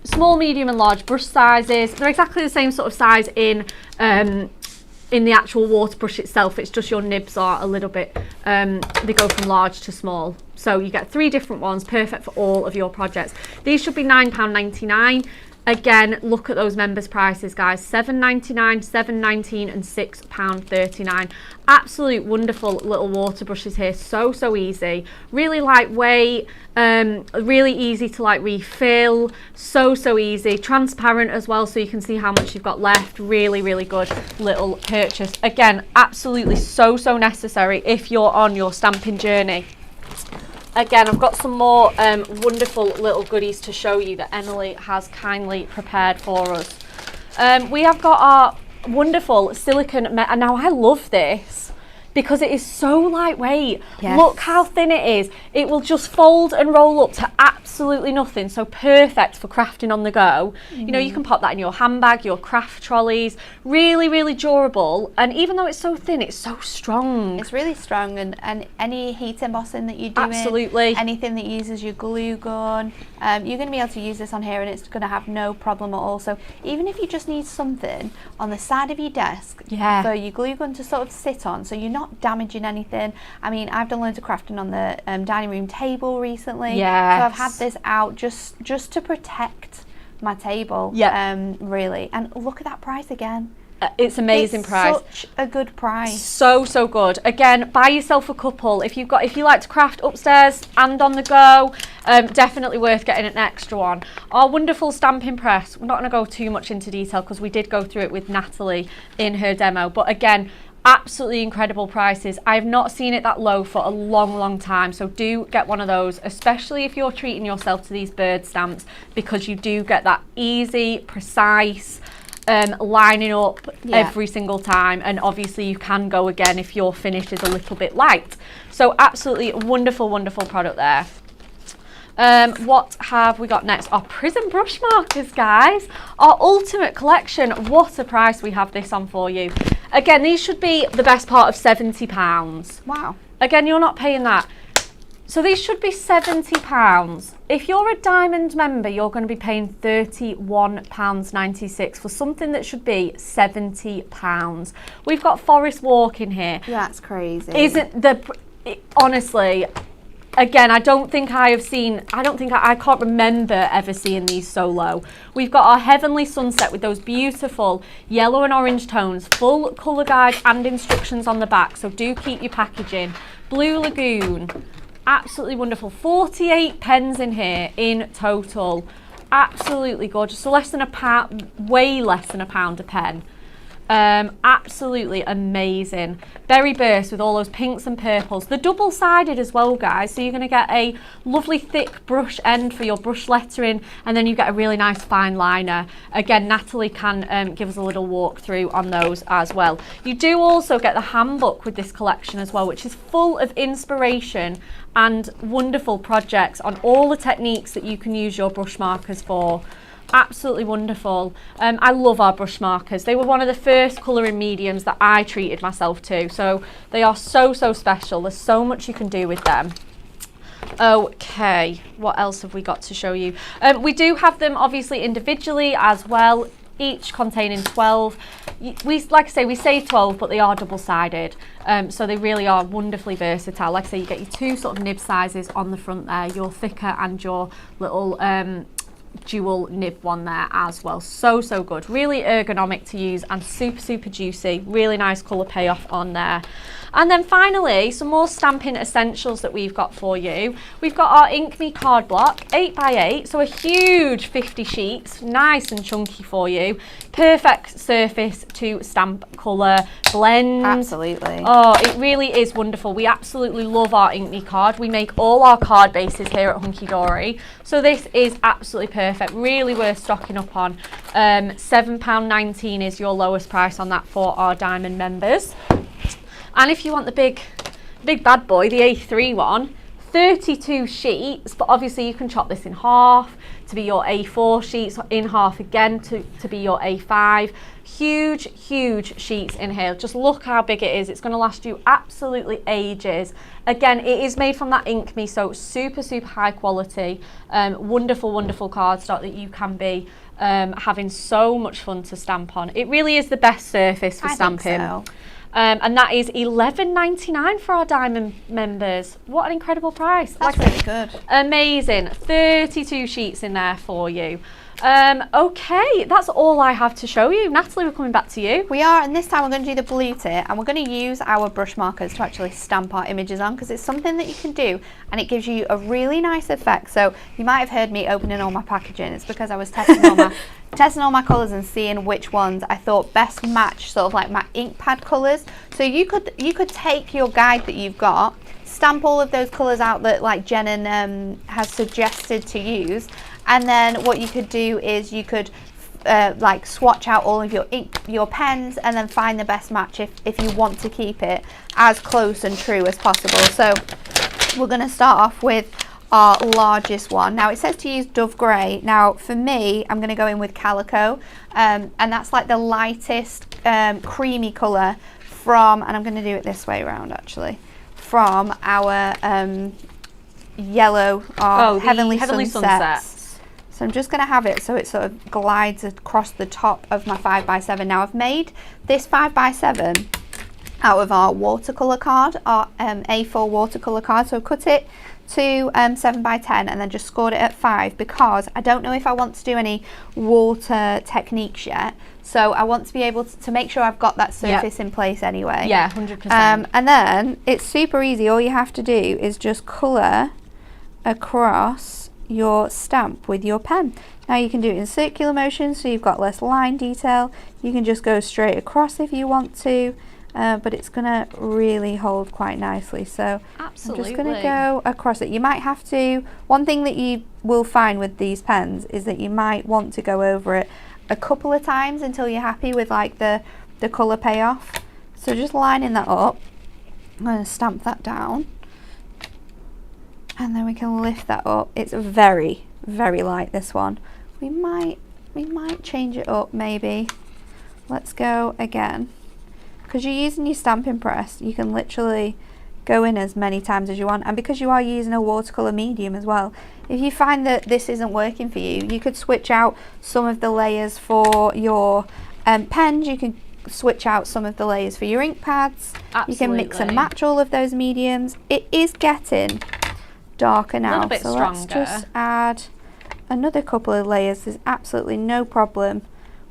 [SPEAKER 1] Small, medium and large brush sizes. They're exactly the same sort of size in the actual water brush itself. It's just your nibs are a little bit, they go from large to small. So you get 3 different ones, perfect for all of your projects. These should be £9.99. Again, look at those members' prices, guys. $7.99, $7.19 and £6.39. Absolute wonderful little water brushes here. So easy. Really lightweight, really easy to like refill. So easy. Transparent as well, so you can see how much you've got left. Really good little purchase. Again, absolutely so necessary if you're on your stamping journey. Again, I've got some more wonderful little goodies to show you that Emily has kindly prepared for us. We have got our wonderful silicone, and now I love this because it is so lightweight. Yes. Look how thin it is. It will just fold and roll up to absolutely nothing. So perfect for crafting on the go. You know, you can pop that in your handbag, your craft trolleys. Really durable. And even though it's so thin, it's so strong.
[SPEAKER 2] It's really strong, and any heat embossing that you're doing,
[SPEAKER 1] absolutely,
[SPEAKER 2] anything that uses your glue gun, you're going to be able to use this on here and it's going to have no problem at all. So even if you just need something on the side of your desk for your glue gun to sort of sit on, so you're not damaging anything. I mean, I've done loads of crafting on the dining room table recently.
[SPEAKER 1] Yes.
[SPEAKER 2] So I've had this out just to protect my table. Really. And look at that price again.
[SPEAKER 1] It's amazing price.
[SPEAKER 2] Such a good price.
[SPEAKER 1] So good. Again, buy yourself a couple. If you like to craft upstairs and on the go, definitely worth getting an extra one. Our wonderful stamping press. We're not going to go too much into detail because we did go through it with Natalie in her demo. But again, absolutely incredible prices. I have not seen it that low for a long time, so do get one of those, especially if you're treating yourself to these bird stamps, because you do get that easy, precise lining up every single time, and obviously you can go again if your finish is a little bit light. So absolutely wonderful product there. What have we got next? Our Prism brush markers, guys. Our ultimate collection. What a price we have this on for you. Again, these should be the best part of £70.
[SPEAKER 2] Wow.
[SPEAKER 1] Again, you're not paying that. So these should be £70. If you're a Diamond member, you're going to be paying £31.96 for something that should be £70. We've got Forest Walk in here.
[SPEAKER 2] That's crazy.
[SPEAKER 1] Honestly, again, I can't remember ever seeing these so low. We've got our Heavenly Sunset with those beautiful yellow and orange tones, full colour guide and instructions on the back, so do keep your packaging. Blue Lagoon, absolutely wonderful. 48 pens in here in total. Absolutely gorgeous. So less than a pound, way less than £1 a pen. Absolutely amazing. Berry burst with all those pinks and purples. They're double-sided as well, guys, so you're going to get a lovely thick brush end for your brush lettering, and then you get a really nice fine liner. Again, Natalie can give us a little walkthrough on those as well. You do also get the handbook with this collection as well, which is full of inspiration and wonderful projects on all the techniques that you can use your brush markers for. Absolutely wonderful. I love our brush markers. They were one of the first colouring mediums that I treated myself to, so they are so special. There's so much you can do with them. Okay, what else have we got to show you? We do have them obviously individually as well, each containing 12. Like I say, we say 12, but they are double-sided, so they really are wonderfully versatile. Like I say, you get your two sort of nib sizes on the front there, your thicker and your little dual nib one there as well. So good, really ergonomic to use and super juicy. Really nice colour payoff on there. And then finally, some more stamping essentials that we've got for you. We've got our Ink Me card block, 8x8, so a huge 50 sheets, nice and chunky for you. Perfect surface to stamp colour, blend.
[SPEAKER 2] Absolutely.
[SPEAKER 1] Oh, it really is wonderful. We absolutely love our Ink Me card. We make all our card bases here at Hunky Dory, so this is absolutely perfect. Really worth stocking up on. £7.19 is your lowest price on that for our Diamond members. And if you want the big bad boy, the A3 one, 32 sheets, but obviously you can chop this in half to be your A4 sheets, in half again to be your A5. Huge sheets in here. Just look how big it is. It's going to last you absolutely ages. Again, it is made from that Ink Me, so super high quality. Wonderful cardstock that you can be having so much fun to stamp on. It really is the best surface for stamping.
[SPEAKER 2] I think so.
[SPEAKER 1] And that is $11.99 for our Diamond members. What an incredible price.
[SPEAKER 2] That's really good.
[SPEAKER 1] Amazing. 32 sheets in there for you. Okay, that's all I have to show you. Natalie, we're coming back to you.
[SPEAKER 2] We are, and this time we're going to do the blue tip, and we're going to use our brush markers to actually stamp our images on, because it's something that you can do and it gives you a really nice effect. So you might have heard me opening all my packaging. It's because I was testing all my colours and seeing which ones I thought best match sort of like my ink pad colours. So you could take your guide that you've got, stamp all of those colours out that like Jen has suggested to use, and then what you could do is you could like swatch out all of your ink, your pens, and then find the best match if you want to keep it as close and true as possible. So we're going to start off with our largest one. Now it says to use Dove Grey. Now for me, I'm going to go in with Calico, and that's like the lightest creamy colour from, and I'm going to do it this way around actually, from our yellow, Heavenly Sunsets. So I'm just going to have it so it sort of glides across the top of my 5x7. Now I've made this 5x7 out of our watercolour card, our A4 watercolour card. So I've cut it to 7x10 and then just scored it at 5, because I don't know if I want to do any water techniques yet. So I want to be able to make sure I've got that surface in place anyway.
[SPEAKER 1] Yeah, 100%.
[SPEAKER 2] And then it's super easy. All you have to do is just colour across your stamp with your pen. Now you can do it in circular motion, so you've got less line detail. You can just go straight across if you want to, but it's gonna really hold quite nicely. So
[SPEAKER 1] absolutely.
[SPEAKER 2] I'm just gonna go across it. You might have to, one thing that you will find with these pens is that you might want to go over it a couple of times until you're happy with like the colour payoff. So just lining that up, I'm gonna stamp that down, and then we can lift that up. It's very light, this one. We might change it up maybe. Let's go again. Because you're using your stamping press, you can literally go in as many times as you want, and because you are using a watercolour medium as well, if you find that this isn't working for you, you could switch out some of the layers for your pens. You can switch out some of the layers for your ink pads.
[SPEAKER 1] Absolutely.
[SPEAKER 2] You can mix and match all of those mediums. It is getting darker now,
[SPEAKER 1] a little bit
[SPEAKER 2] so
[SPEAKER 1] stronger.
[SPEAKER 2] let's just add another couple of layers. There's absolutely no problem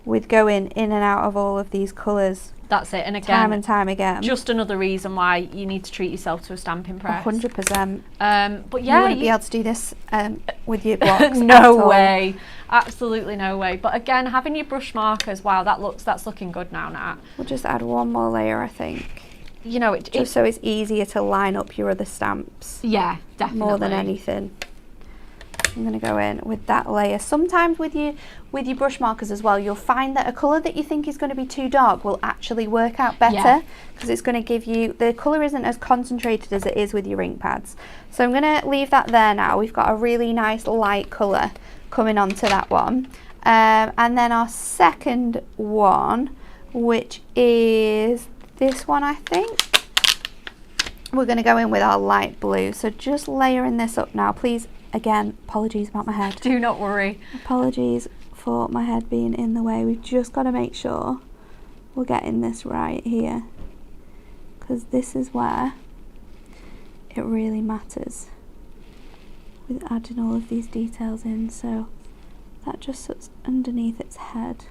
[SPEAKER 2] with going in and out of all of these colours
[SPEAKER 1] That's it. And again,
[SPEAKER 2] time and time again.
[SPEAKER 1] just another reason why you need to treat yourself to a stamping press.
[SPEAKER 2] 100%.
[SPEAKER 1] But yeah,
[SPEAKER 2] you wouldn't be able to do this with your blocks.
[SPEAKER 1] No way, absolutely no way. But again, having your brush markers, wow, that's looking good now, Nat.
[SPEAKER 2] We'll just add one more layer, I think.
[SPEAKER 1] You know,
[SPEAKER 2] just so it's easier to line up your other stamps.
[SPEAKER 1] Yeah, definitely.
[SPEAKER 2] More than anything. I'm going to go in with that layer. Sometimes with your brush markers as well, you'll find that a colour that you think is going to be too dark will actually work out better, because it's going to give you, the colour isn't as concentrated as it is with your ink pads. So I'm going to leave that there now. We've got a really nice light colour coming onto that one. And then our second one, which is this one, I think. We're going to go in with our light blue. So just layering this up now. Please, again, apologies about my head.
[SPEAKER 1] Do not worry.
[SPEAKER 2] Apologies for my head being in the way. We've just got to make sure we're getting this right here, because this is where it really matters with adding all of these details in. So that just sits underneath its head.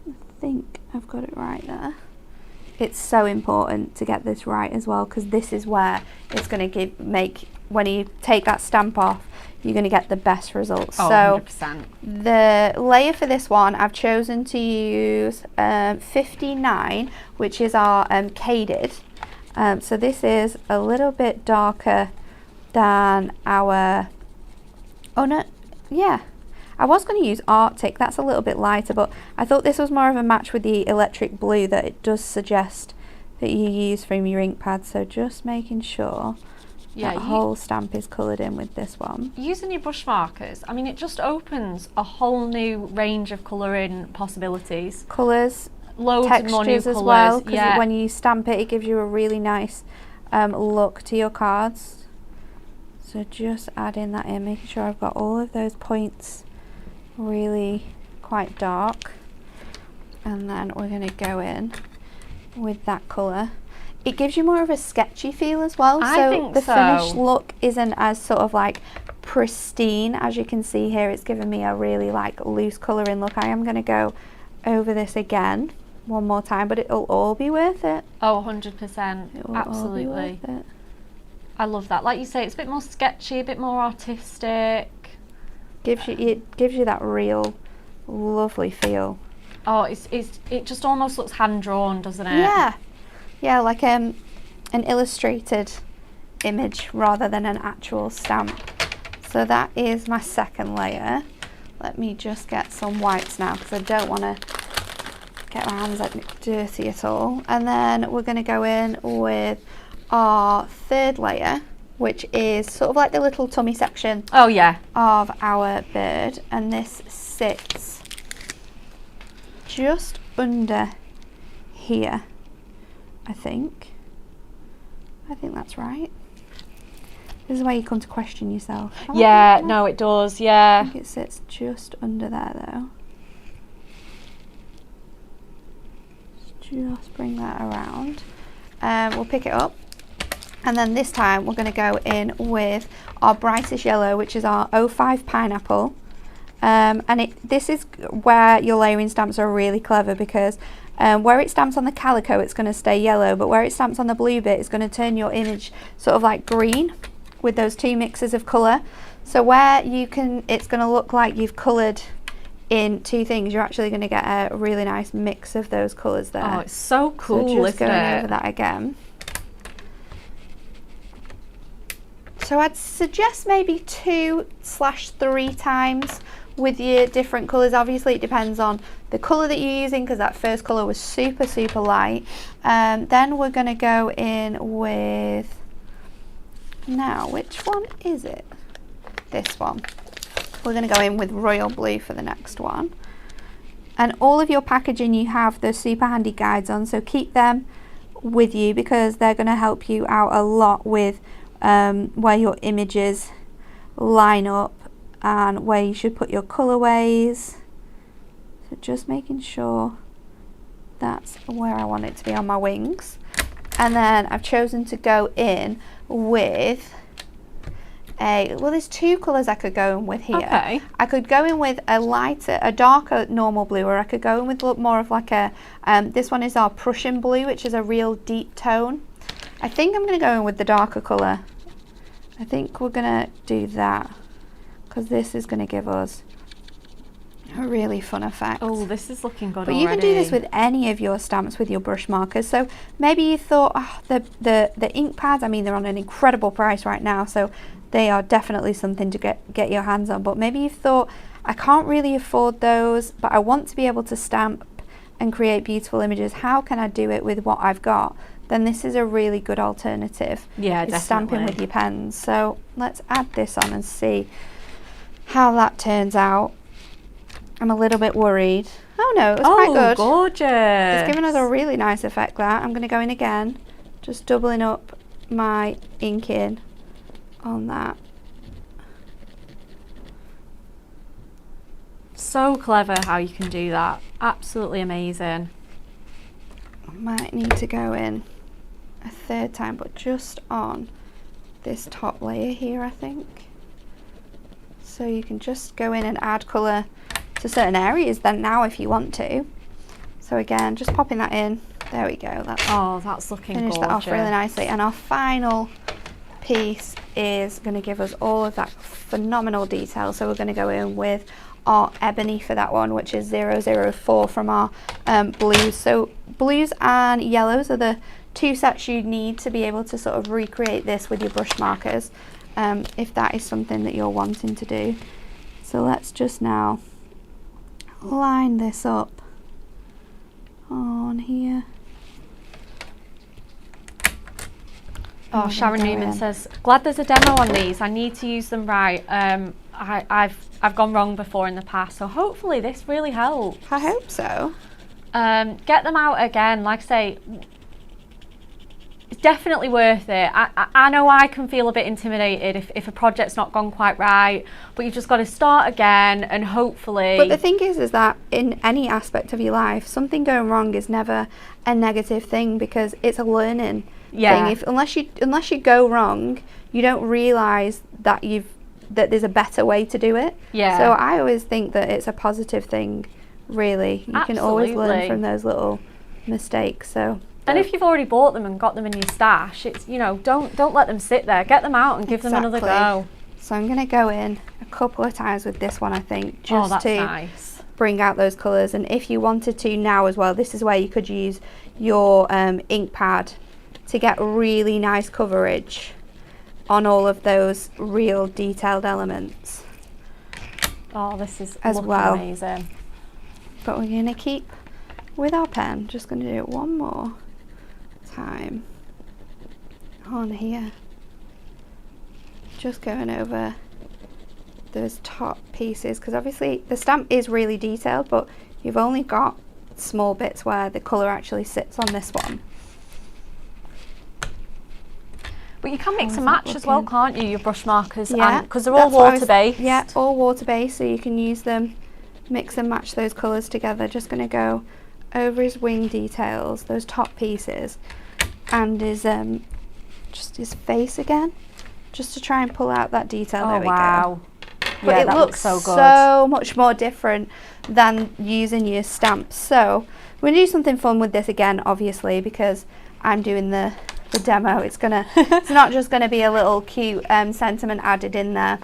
[SPEAKER 2] I think I've got it right there. It's so important to get this right as well, because this is where it's going to make, when you take that stamp off, you're going to get the best results.
[SPEAKER 1] Oh,
[SPEAKER 2] so
[SPEAKER 1] 100%.
[SPEAKER 2] The layer for this one, I've chosen to use 59, which is our caded. So this is a little bit darker than our, oh no, yeah. I was going to use Arctic, that's a little bit lighter, but I thought this was more of a match with the electric blue that it does suggest that you use from your ink pad. So just making sure that whole stamp is coloured in with this one.
[SPEAKER 1] Using your brush markers, I mean, it just opens a whole new range of colouring possibilities.
[SPEAKER 2] Colours,
[SPEAKER 1] loads
[SPEAKER 2] textures
[SPEAKER 1] more new
[SPEAKER 2] as
[SPEAKER 1] colours.
[SPEAKER 2] well, because when you stamp it, it gives you a really nice look to your cards. So just adding that in, making sure I've got all of those points really quite dark, and then we're going to go in with that colour. It gives you more of a sketchy feel as well, so the finished look isn't as sort of like pristine. As you can see here, it's given me a really like loose colouring look. I am going to go over this again one more time, but it'll all be worth it.
[SPEAKER 1] Oh, 100%, absolutely. I love that. Like you say, it's a bit more sketchy, a bit more artistic.
[SPEAKER 2] It gives you that real lovely feel.
[SPEAKER 1] Oh, it just almost looks hand drawn, doesn't it?
[SPEAKER 2] Yeah, like an illustrated image rather than an actual stamp. So that is my second layer. Let me just get some wipes now, because I don't want to get my hands like dirty at all. And then we're going to go in with our third layer, which is sort of like the little tummy section of our bird, and this sits just under here, I think that's right. This is where you come to question yourself.
[SPEAKER 1] Yeah, no, it does, yeah.
[SPEAKER 2] I think it sits just under there though. Just bring that around. We'll pick it up. And then this time we're going to go in with our brightest yellow, which is our 05 pineapple. And this is where your layering stamps are really clever, because where it stamps on the calico, it's going to stay yellow, but where it stamps on the blue bit, it's going to turn your image sort of like green with those two mixes of colour. So where it's going to look like you've coloured in two things, you're actually going to get a really nice mix of those colours there.
[SPEAKER 1] Oh, it's so cool,
[SPEAKER 2] so just going over that again. So I'd suggest maybe 2/3 times with your different colours. Obviously it depends on the colour that you're using, because that first colour was super light. Then we're going to go in with, now which one is it? This one. We're going to go in with royal blue for the next one. And all of your packaging, you have the super handy guides on, so keep them with you, because they're going to help you out a lot with where your images line up and where you should put your colorways. So just making sure that's where I want it to be on my wings. And then I've chosen to go in with well, there's two colours I could go in with here.
[SPEAKER 1] Okay.
[SPEAKER 2] I could go in with a darker normal blue, or I could go in with more of like a, this one is our Prussian blue, which is a real deep tone. I think I'm going to go in with the darker colour. I think we're going to do that, because this is going to give us a really fun effect.
[SPEAKER 1] Oh, this is looking good
[SPEAKER 2] But
[SPEAKER 1] already.
[SPEAKER 2] you can do this with any of your stamps with your brush markers. So maybe you thought, oh, the ink pads, I mean, they're on an incredible price right now, so they are definitely something to get your hands on. But maybe you thought, I can't really afford those, but I want to be able to stamp and create beautiful images. How can I do it with what I've got? Then this is a really good alternative.
[SPEAKER 1] Yeah,
[SPEAKER 2] is
[SPEAKER 1] definitely.
[SPEAKER 2] stamping with your pens. So let's add this on and see how that turns out. I'm a little bit worried. Oh no, it was quite good.
[SPEAKER 1] Gorgeous.
[SPEAKER 2] It's given us a really nice effect there. I'm going to go in again, just doubling up my ink in on that.
[SPEAKER 1] So clever how you can do that. Absolutely amazing.
[SPEAKER 2] I might need to go in a third time, but just on this top layer here, I think. So you can just go in and add colour to certain areas then now if you want to. So again, just popping that in. There we go.
[SPEAKER 1] That's looking
[SPEAKER 2] finish
[SPEAKER 1] gorgeous.
[SPEAKER 2] that off really nicely. And our final piece is going to give us all of that phenomenal detail. So we're going to go in with our ebony for that one, which is 004 from our blues. So blues and yellows are the two sets you need to be able to sort of recreate this with your brush markers, if that is something that you're wanting to do. So let's just now line this up on here.
[SPEAKER 1] Oh, Sharon Newman says, glad there's a demo on these. I need to use them right. I've gone wrong before in the past, so hopefully this really helps.
[SPEAKER 2] I hope so.
[SPEAKER 1] Get them out again. Like I say, it's definitely worth it. I know I can feel a bit intimidated if a project's not gone quite right, but you've just got to start again and hopefully...
[SPEAKER 2] But the thing is that in any aspect of your life, something going wrong is never a negative thing, because it's a learning thing. Unless you go wrong, you don't realise that that there's a better way to do it.
[SPEAKER 1] Yeah.
[SPEAKER 2] So I always think that it's a positive thing, really. You can always learn from those little mistakes. So.
[SPEAKER 1] And if you've already bought them and got them in your stash, it's, you know, don't let them sit there. Get them out and give them another go.
[SPEAKER 2] So I'm going to go in a couple of times with this one, I think, just to
[SPEAKER 1] nice.
[SPEAKER 2] Bring out those colours. And if you wanted to now as well, this is where you could use your ink pad to get really nice coverage on all of those real detailed elements.
[SPEAKER 1] Oh, this is
[SPEAKER 2] as well.
[SPEAKER 1] Amazing.
[SPEAKER 2] But we're going to keep with our pen. Just going to do it one more time on here. Just going over those top pieces, because obviously the stamp is really detailed, but you've only got small bits where the colour actually sits on this one.
[SPEAKER 1] But you can mix and match as well, can't you, your brush markers?
[SPEAKER 2] Yeah,
[SPEAKER 1] because they're all water-based.
[SPEAKER 2] Yeah, all water-based, so you can use them, mix and match those colours together. Just going to go over his wing details, those top pieces, and his just his face again, just to try and pull out that detail. There we go. But
[SPEAKER 1] Yeah,
[SPEAKER 2] it looks so much more different than using your stamps. So we're going to do something fun with this again, obviously, because I'm doing the demo. It's not just gonna be a little cute sentiment added in there.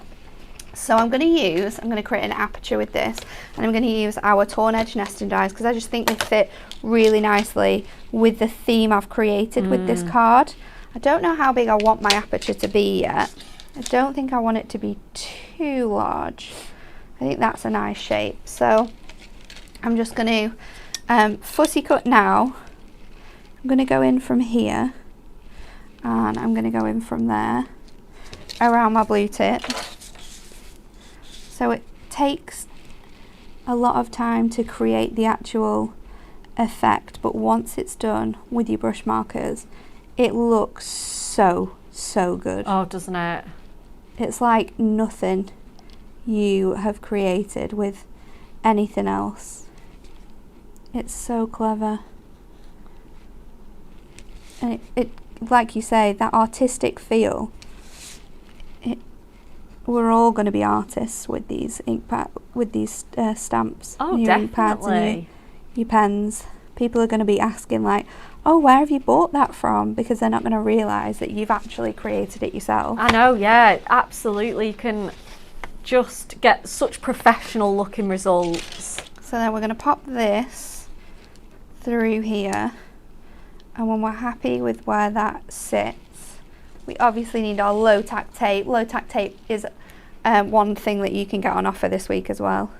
[SPEAKER 2] So I'm gonna create an aperture with this, and I'm gonna use our torn edge nesting dies, because I just think they fit really nicely with the theme I've created with this card. I don't know how big I want my aperture to be yet. I don't think I want it to be too large. I think that's a nice shape. So I'm just gonna fussy cut now. I'm gonna go in from here, and I'm going to go in from there around my blue tip. So it takes a lot of time to create the actual effect, but once it's done with your brush markers, it looks so good.
[SPEAKER 1] Oh, doesn't it?
[SPEAKER 2] It's like nothing you have created with anything else. It's so clever. And it like you say, that artistic feel, we're all going to be artists with these stamps.
[SPEAKER 1] Oh,
[SPEAKER 2] your ink pads and
[SPEAKER 1] definitely.
[SPEAKER 2] your pens. People are going to be asking like, oh, where have you bought that from? Because they're not going to realise that you've actually created it yourself.
[SPEAKER 1] I know, yeah, absolutely. You can just get such professional looking results.
[SPEAKER 2] So then we're going to pop this through here, and when we're happy with where that sits, we obviously need our low tack tape. Low tack tape is one thing that you can get on offer this week as well.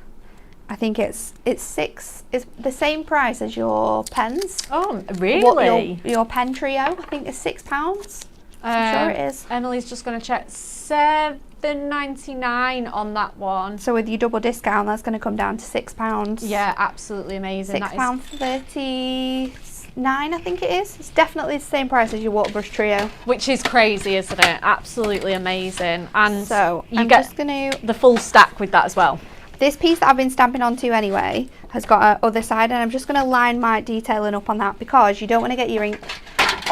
[SPEAKER 2] I think it's the same price as your pens.
[SPEAKER 1] Oh, really?
[SPEAKER 2] Your pen trio, I think, is £6. I'm sure it is.
[SPEAKER 1] Emily's just going to check £7.99 on that one.
[SPEAKER 2] So with your double discount, that's going to come down to £6.
[SPEAKER 1] Yeah, absolutely amazing.
[SPEAKER 2] £6.39, I think it is. It's definitely the same price as your water brush trio.
[SPEAKER 1] Which is crazy, isn't it? Absolutely amazing. And
[SPEAKER 2] So
[SPEAKER 1] you
[SPEAKER 2] I'm
[SPEAKER 1] get
[SPEAKER 2] just going to...
[SPEAKER 1] the full stack with that as well.
[SPEAKER 2] This piece that I've been stamping onto anyway has got a other side, and I'm just going to line my detailing up on that, because you don't want to get your ink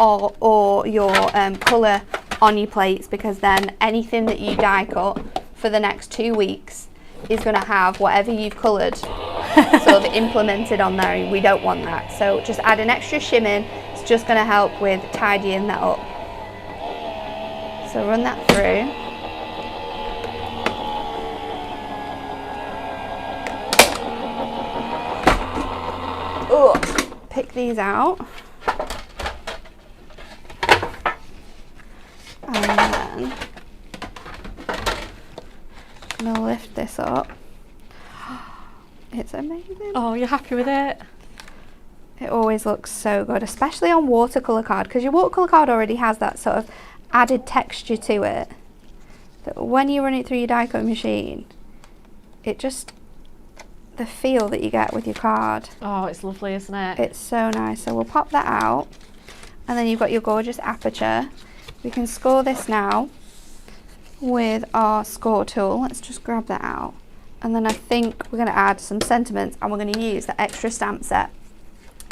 [SPEAKER 2] or your colour on your plates, because then anything that you die cut for the next 2 weeks is going to have whatever you've coloured sort of implemented on there. We don't want that. So just add an extra shim in. It's just going to help with tidying that up. So run that through. Pick these out, and then I'm going to lift this up. It's amazing.
[SPEAKER 1] Oh, you're happy with it?
[SPEAKER 2] It always looks so good, especially on watercolour card, because your watercolour card already has that sort of added texture to it, that when you run it through your die cut machine, it just... the feel that you get with your card.
[SPEAKER 1] Oh, it's lovely, isn't it?
[SPEAKER 2] It's so nice. So we'll pop that out, and then you've got your gorgeous aperture. We can score this now with our score tool. Let's just grab that out, and then I think we're going to add some sentiments, and we're going to use the extra stamp set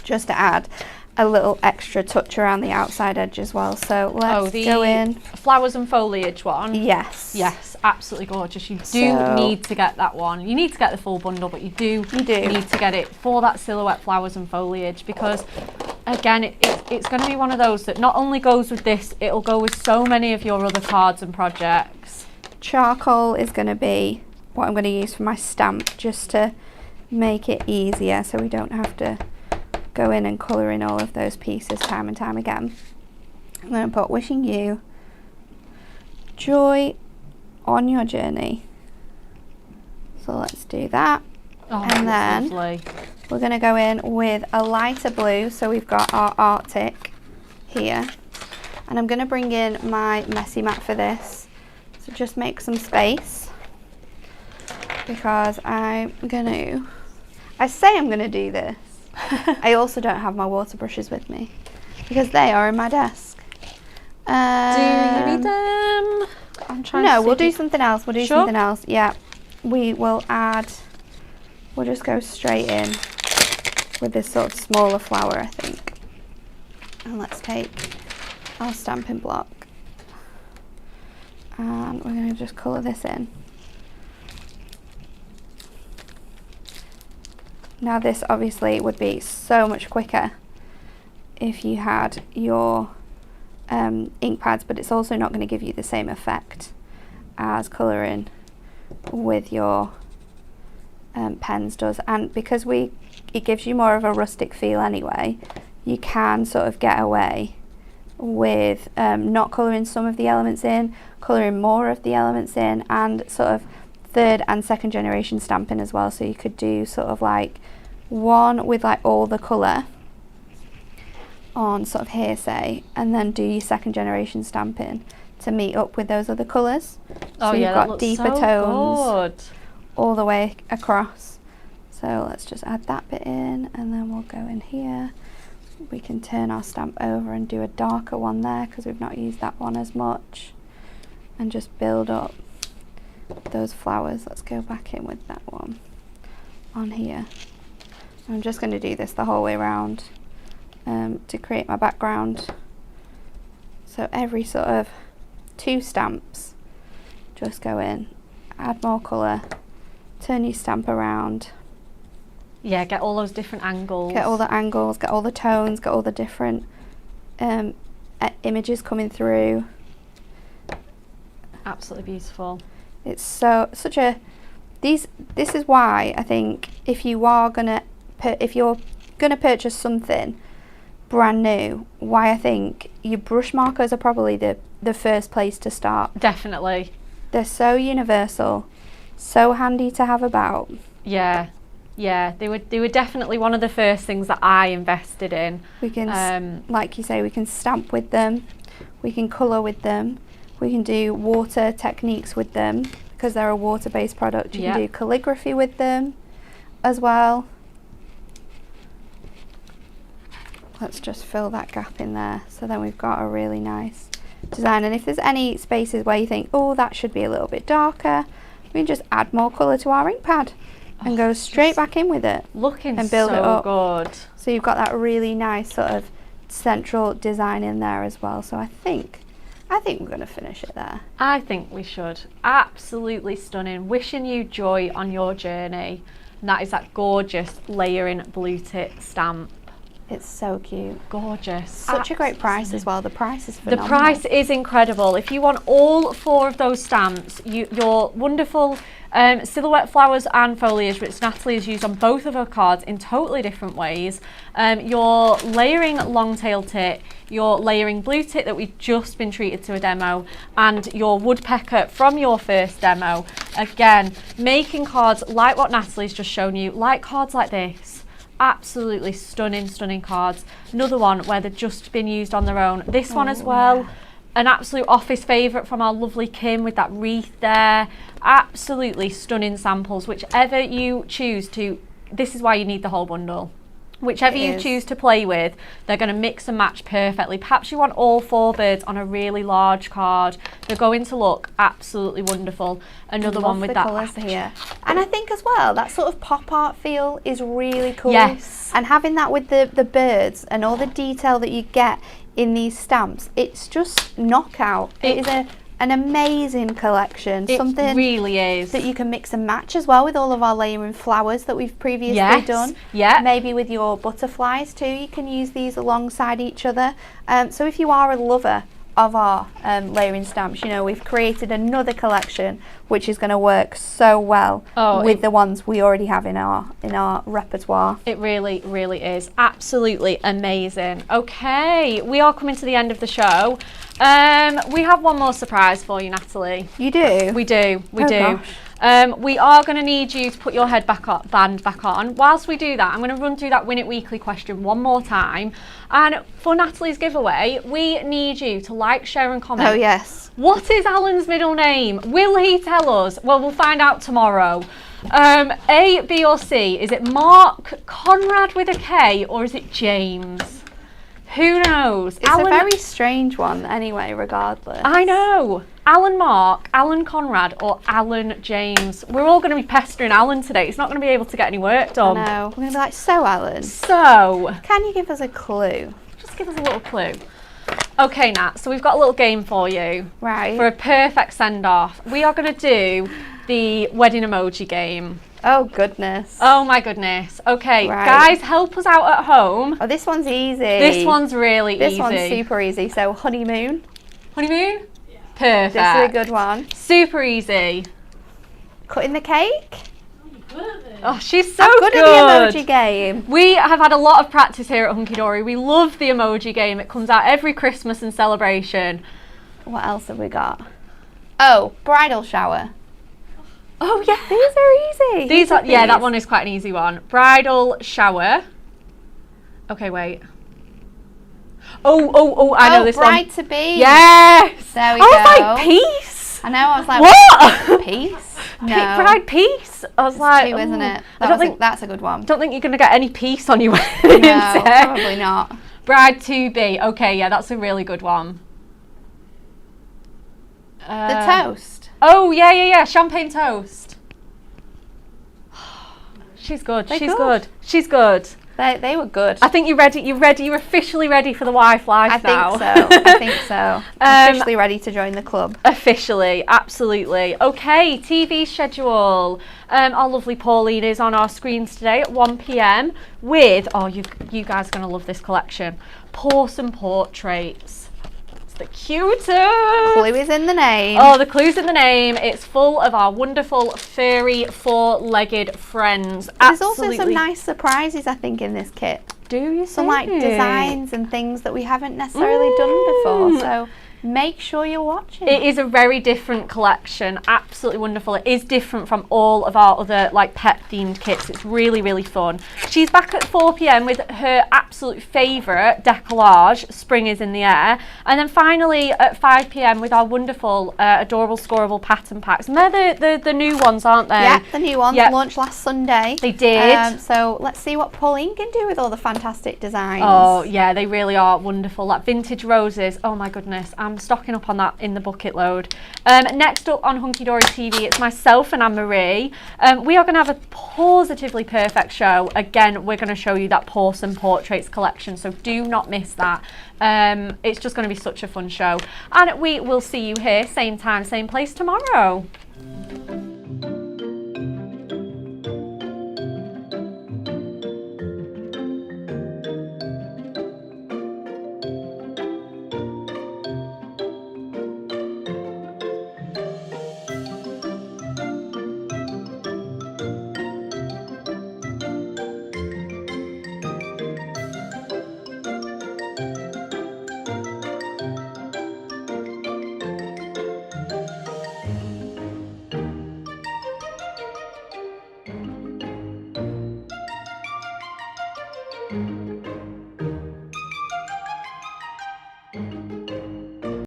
[SPEAKER 2] just to add a little extra touch around the outside edge as well. So let's go in.
[SPEAKER 1] Flowers and foliage one.
[SPEAKER 2] Yes.
[SPEAKER 1] Yes, absolutely gorgeous. You do need to get that one. You need to get the full bundle, but you do need to get it for that silhouette flowers and foliage, because again, it's going to be one of those that not only goes with this, it'll go with so many of your other cards and projects.
[SPEAKER 2] Charcoal is going to be what I'm going to use for my stamp, just to make it easier so we don't have to go in and colour in all of those pieces time and time again. I'm going to put wishing you joy on your journey. So let's do that.
[SPEAKER 1] Oh,
[SPEAKER 2] and then
[SPEAKER 1] lovely.
[SPEAKER 2] We're going to go in with a lighter blue. So we've got our Arctic here, and I'm going to bring in my messy mat for this. So just make some space, because I say I'm going to do this. I also don't have my water brushes with me, because they are in my desk.
[SPEAKER 1] Do you need them? I'm trying to see.
[SPEAKER 2] No, we'll do something else. We'll do
[SPEAKER 1] Sure.
[SPEAKER 2] something else. Yeah, we will add. We'll just go straight in with this sort of smaller flower, I think. And let's take our stamping block, and we're going to just colour this in. Now this obviously would be so much quicker if you had your ink pads, but it's also not going to give you the same effect as colouring with your pens does. And because it gives you more of a rustic feel anyway, you can sort of get away with not colouring some of the elements in, colouring more of the elements in, and sort of third and second generation stamping as well. So you could do sort of like one with like all the colour on sort of here, say, and then do your second generation stamping to meet up with those other colours.
[SPEAKER 1] Oh
[SPEAKER 2] so
[SPEAKER 1] yeah,
[SPEAKER 2] you've
[SPEAKER 1] that
[SPEAKER 2] got
[SPEAKER 1] looks
[SPEAKER 2] deeper
[SPEAKER 1] so
[SPEAKER 2] tones
[SPEAKER 1] good.
[SPEAKER 2] all the way across. So let's just add that bit in, and then we'll go in here. We can turn our stamp over and do a darker one there, because we've not used that one as much, and just build up those flowers. Let's go back in with that one on here. I'm just going to do this the whole way around to create my background. So every sort of 2 stamps, Just go in, add more colour, turn your stamp around.
[SPEAKER 1] Yeah, get all those different angles.
[SPEAKER 2] Get all the angles, get all the tones, get all the different images coming through.
[SPEAKER 1] Absolutely beautiful.
[SPEAKER 2] It's such a this is why I think if you're gonna purchase something brand new, why I think your brush markers are probably the first place to start.
[SPEAKER 1] Definitely.
[SPEAKER 2] They're so universal, so handy to have about.
[SPEAKER 1] Yeah. Yeah, they were definitely one of the first things that I invested in.
[SPEAKER 2] We can, like you say, we can stamp with them, we can colour with them, we can do water techniques with them because they're a water-based product. You can do calligraphy with them as well. Let's just fill that gap in there. So then we've got a really nice design. And if there's any spaces where you think, oh, that should be a little bit darker, we can just add more colour to our ink pad. And go straight back in with it.
[SPEAKER 1] Looking
[SPEAKER 2] and build
[SPEAKER 1] so
[SPEAKER 2] it up.
[SPEAKER 1] good.
[SPEAKER 2] So you've got that really nice sort of central design in there as well. So I think we're going to finish it there.
[SPEAKER 1] I think we should. Absolutely stunning. Wishing you joy on your journey. And that is that gorgeous layering blue tip stamp.
[SPEAKER 2] It's so cute.
[SPEAKER 1] Gorgeous.
[SPEAKER 2] Such a great price as well. The price is phenomenal.
[SPEAKER 1] The price is incredible. If you want all 4 of those stamps, your wonderful silhouette flowers and foliage, which Natalie has used on both of her cards in totally different ways, your layering long tail tit, your layering blue tit that we've just been treated to a demo, and your woodpecker from your first demo. Again, making cards like what Natalie's just shown you, like cards like this. Absolutely stunning cards. Another one where they've just been used on their own. This one as well. Yeah. An absolute office favourite from our lovely Kim with that wreath there. Absolutely stunning samples. Whichever you choose to, this is why you need the whole bundle. Whichever you choose to play with, they're going to mix and match perfectly. Perhaps you want all 4 birds on a really large card. They're going to look absolutely wonderful. Another one with that
[SPEAKER 2] colours here. And I think as well, that sort of pop art feel is really cool.
[SPEAKER 1] Yes.
[SPEAKER 2] And having that with the birds and all the detail that you get in these stamps, it's just knockout. It is an amazing collection.
[SPEAKER 1] It really is.
[SPEAKER 2] That you can mix and match as well with all of our layering flowers that we've previously done.
[SPEAKER 1] Yeah.
[SPEAKER 2] Maybe with your butterflies too, you can use these alongside each other. So if you are a lover of our layering stamps, you know, we've created another collection which is going to work so well with the ones we already have in our repertoire.
[SPEAKER 1] It really is absolutely amazing. Okay, we are coming to the end of the show. We have one more surprise for you, Natalie.
[SPEAKER 2] You do?
[SPEAKER 1] We do.
[SPEAKER 2] Gosh.
[SPEAKER 1] We are going to need you to put your band back on. Whilst we do that, I'm going to run through that Win It Weekly question one more time. And for Natalie's giveaway, we need you to like, share and comment.
[SPEAKER 2] Oh, yes.
[SPEAKER 1] What is Alan's middle name? Will he tell us? Well, we'll find out tomorrow. A, B or C? Is it Mark Conrad with a K or is it James? Who knows?
[SPEAKER 2] It's a very strange one anyway, regardless.
[SPEAKER 1] I know. Alan Mark, Alan Conrad or Alan James. We're all going to be pestering Alan today. He's not going to be able to get any work done.
[SPEAKER 2] I know. We're going to be like, so Alan.
[SPEAKER 1] So.
[SPEAKER 2] Can you give us a clue?
[SPEAKER 1] Just give us a little clue. Okay, Nat, so we've got a little game for you.
[SPEAKER 2] Right.
[SPEAKER 1] For a perfect send-off. We are going to do the wedding emoji game.
[SPEAKER 2] Oh, goodness.
[SPEAKER 1] Oh, my goodness. Okay, guys, help us out at home.
[SPEAKER 2] Oh, this one's easy.
[SPEAKER 1] This one's really easy.
[SPEAKER 2] This one's super easy. So, honeymoon.
[SPEAKER 1] Honeymoon? Yeah. Perfect.
[SPEAKER 2] This is a good one.
[SPEAKER 1] Super easy.
[SPEAKER 2] Cutting the cake.
[SPEAKER 1] Oh, she's so
[SPEAKER 2] good at the emoji game.
[SPEAKER 1] We have had a lot of practice here at Hunky Dory. We love the emoji game. It comes out every Christmas and celebration.
[SPEAKER 2] What else have we got? Oh, bridal shower.
[SPEAKER 1] Oh, yeah.
[SPEAKER 2] These are easy.
[SPEAKER 1] These are, yeah, that one is quite an easy one. Bridal shower. Okay, wait. Oh, I know this one.
[SPEAKER 2] Bride to be.
[SPEAKER 1] Yes.
[SPEAKER 2] There we go.
[SPEAKER 1] I was like, peace.
[SPEAKER 2] I know, I was like,
[SPEAKER 1] what?
[SPEAKER 2] Peace? No.
[SPEAKER 1] Bride peace. I was like,
[SPEAKER 2] isn't it?
[SPEAKER 1] I don't think
[SPEAKER 2] that's a good one.
[SPEAKER 1] Don't think you're going to get any peace on your wedding.
[SPEAKER 2] No, probably not.
[SPEAKER 1] Bride to be. Okay, yeah, that's a really good one.
[SPEAKER 2] The toast.
[SPEAKER 1] Oh, yeah. Champagne toast. She's good. She's good.
[SPEAKER 2] They were good.
[SPEAKER 1] I think you're ready. You're officially ready for the wife life now.
[SPEAKER 2] I think so. Officially ready to join the club.
[SPEAKER 1] Officially, absolutely. Okay, TV schedule. Our lovely Pauline is on our screens today at 1 p.m. with, you guys are going to love this collection, Porcelain Portraits. It's the cutest.
[SPEAKER 2] Clue is in the name.
[SPEAKER 1] Oh, the clue's in the name. It's full of our wonderful furry four-legged friends.
[SPEAKER 2] There's also some nice surprises, I think, in this kit.
[SPEAKER 1] Do you see?
[SPEAKER 2] Some like designs and things that we haven't necessarily done before. So make sure you're watching.
[SPEAKER 1] It is a very different collection. Absolutely wonderful. It is different from all of our other like pet themed kits. It's really, really fun. She's back at 4 p.m. with her absolute favourite decollage, Spring is in the Air. And then finally at 5 p.m. with our wonderful, adorable, scoreable pattern packs. And they're the new ones, aren't they?
[SPEAKER 2] Yeah, the new ones.
[SPEAKER 1] Yep.
[SPEAKER 2] Launched last Sunday.
[SPEAKER 1] They did.
[SPEAKER 2] So let's see what Pauline can do with all the fantastic designs.
[SPEAKER 1] Oh, yeah, they really are wonderful. Like vintage roses. Oh, my goodness. I'm stocking up on that in the bucket load. Next up on Hunky Dory TV, it's myself and Anne-Marie. We are going to have a positively perfect show. Again, we're going to show you that Porcelain Portraits collection, so do not miss that. It's just going to be such a fun show. And we will see you here, same time, same place tomorrow.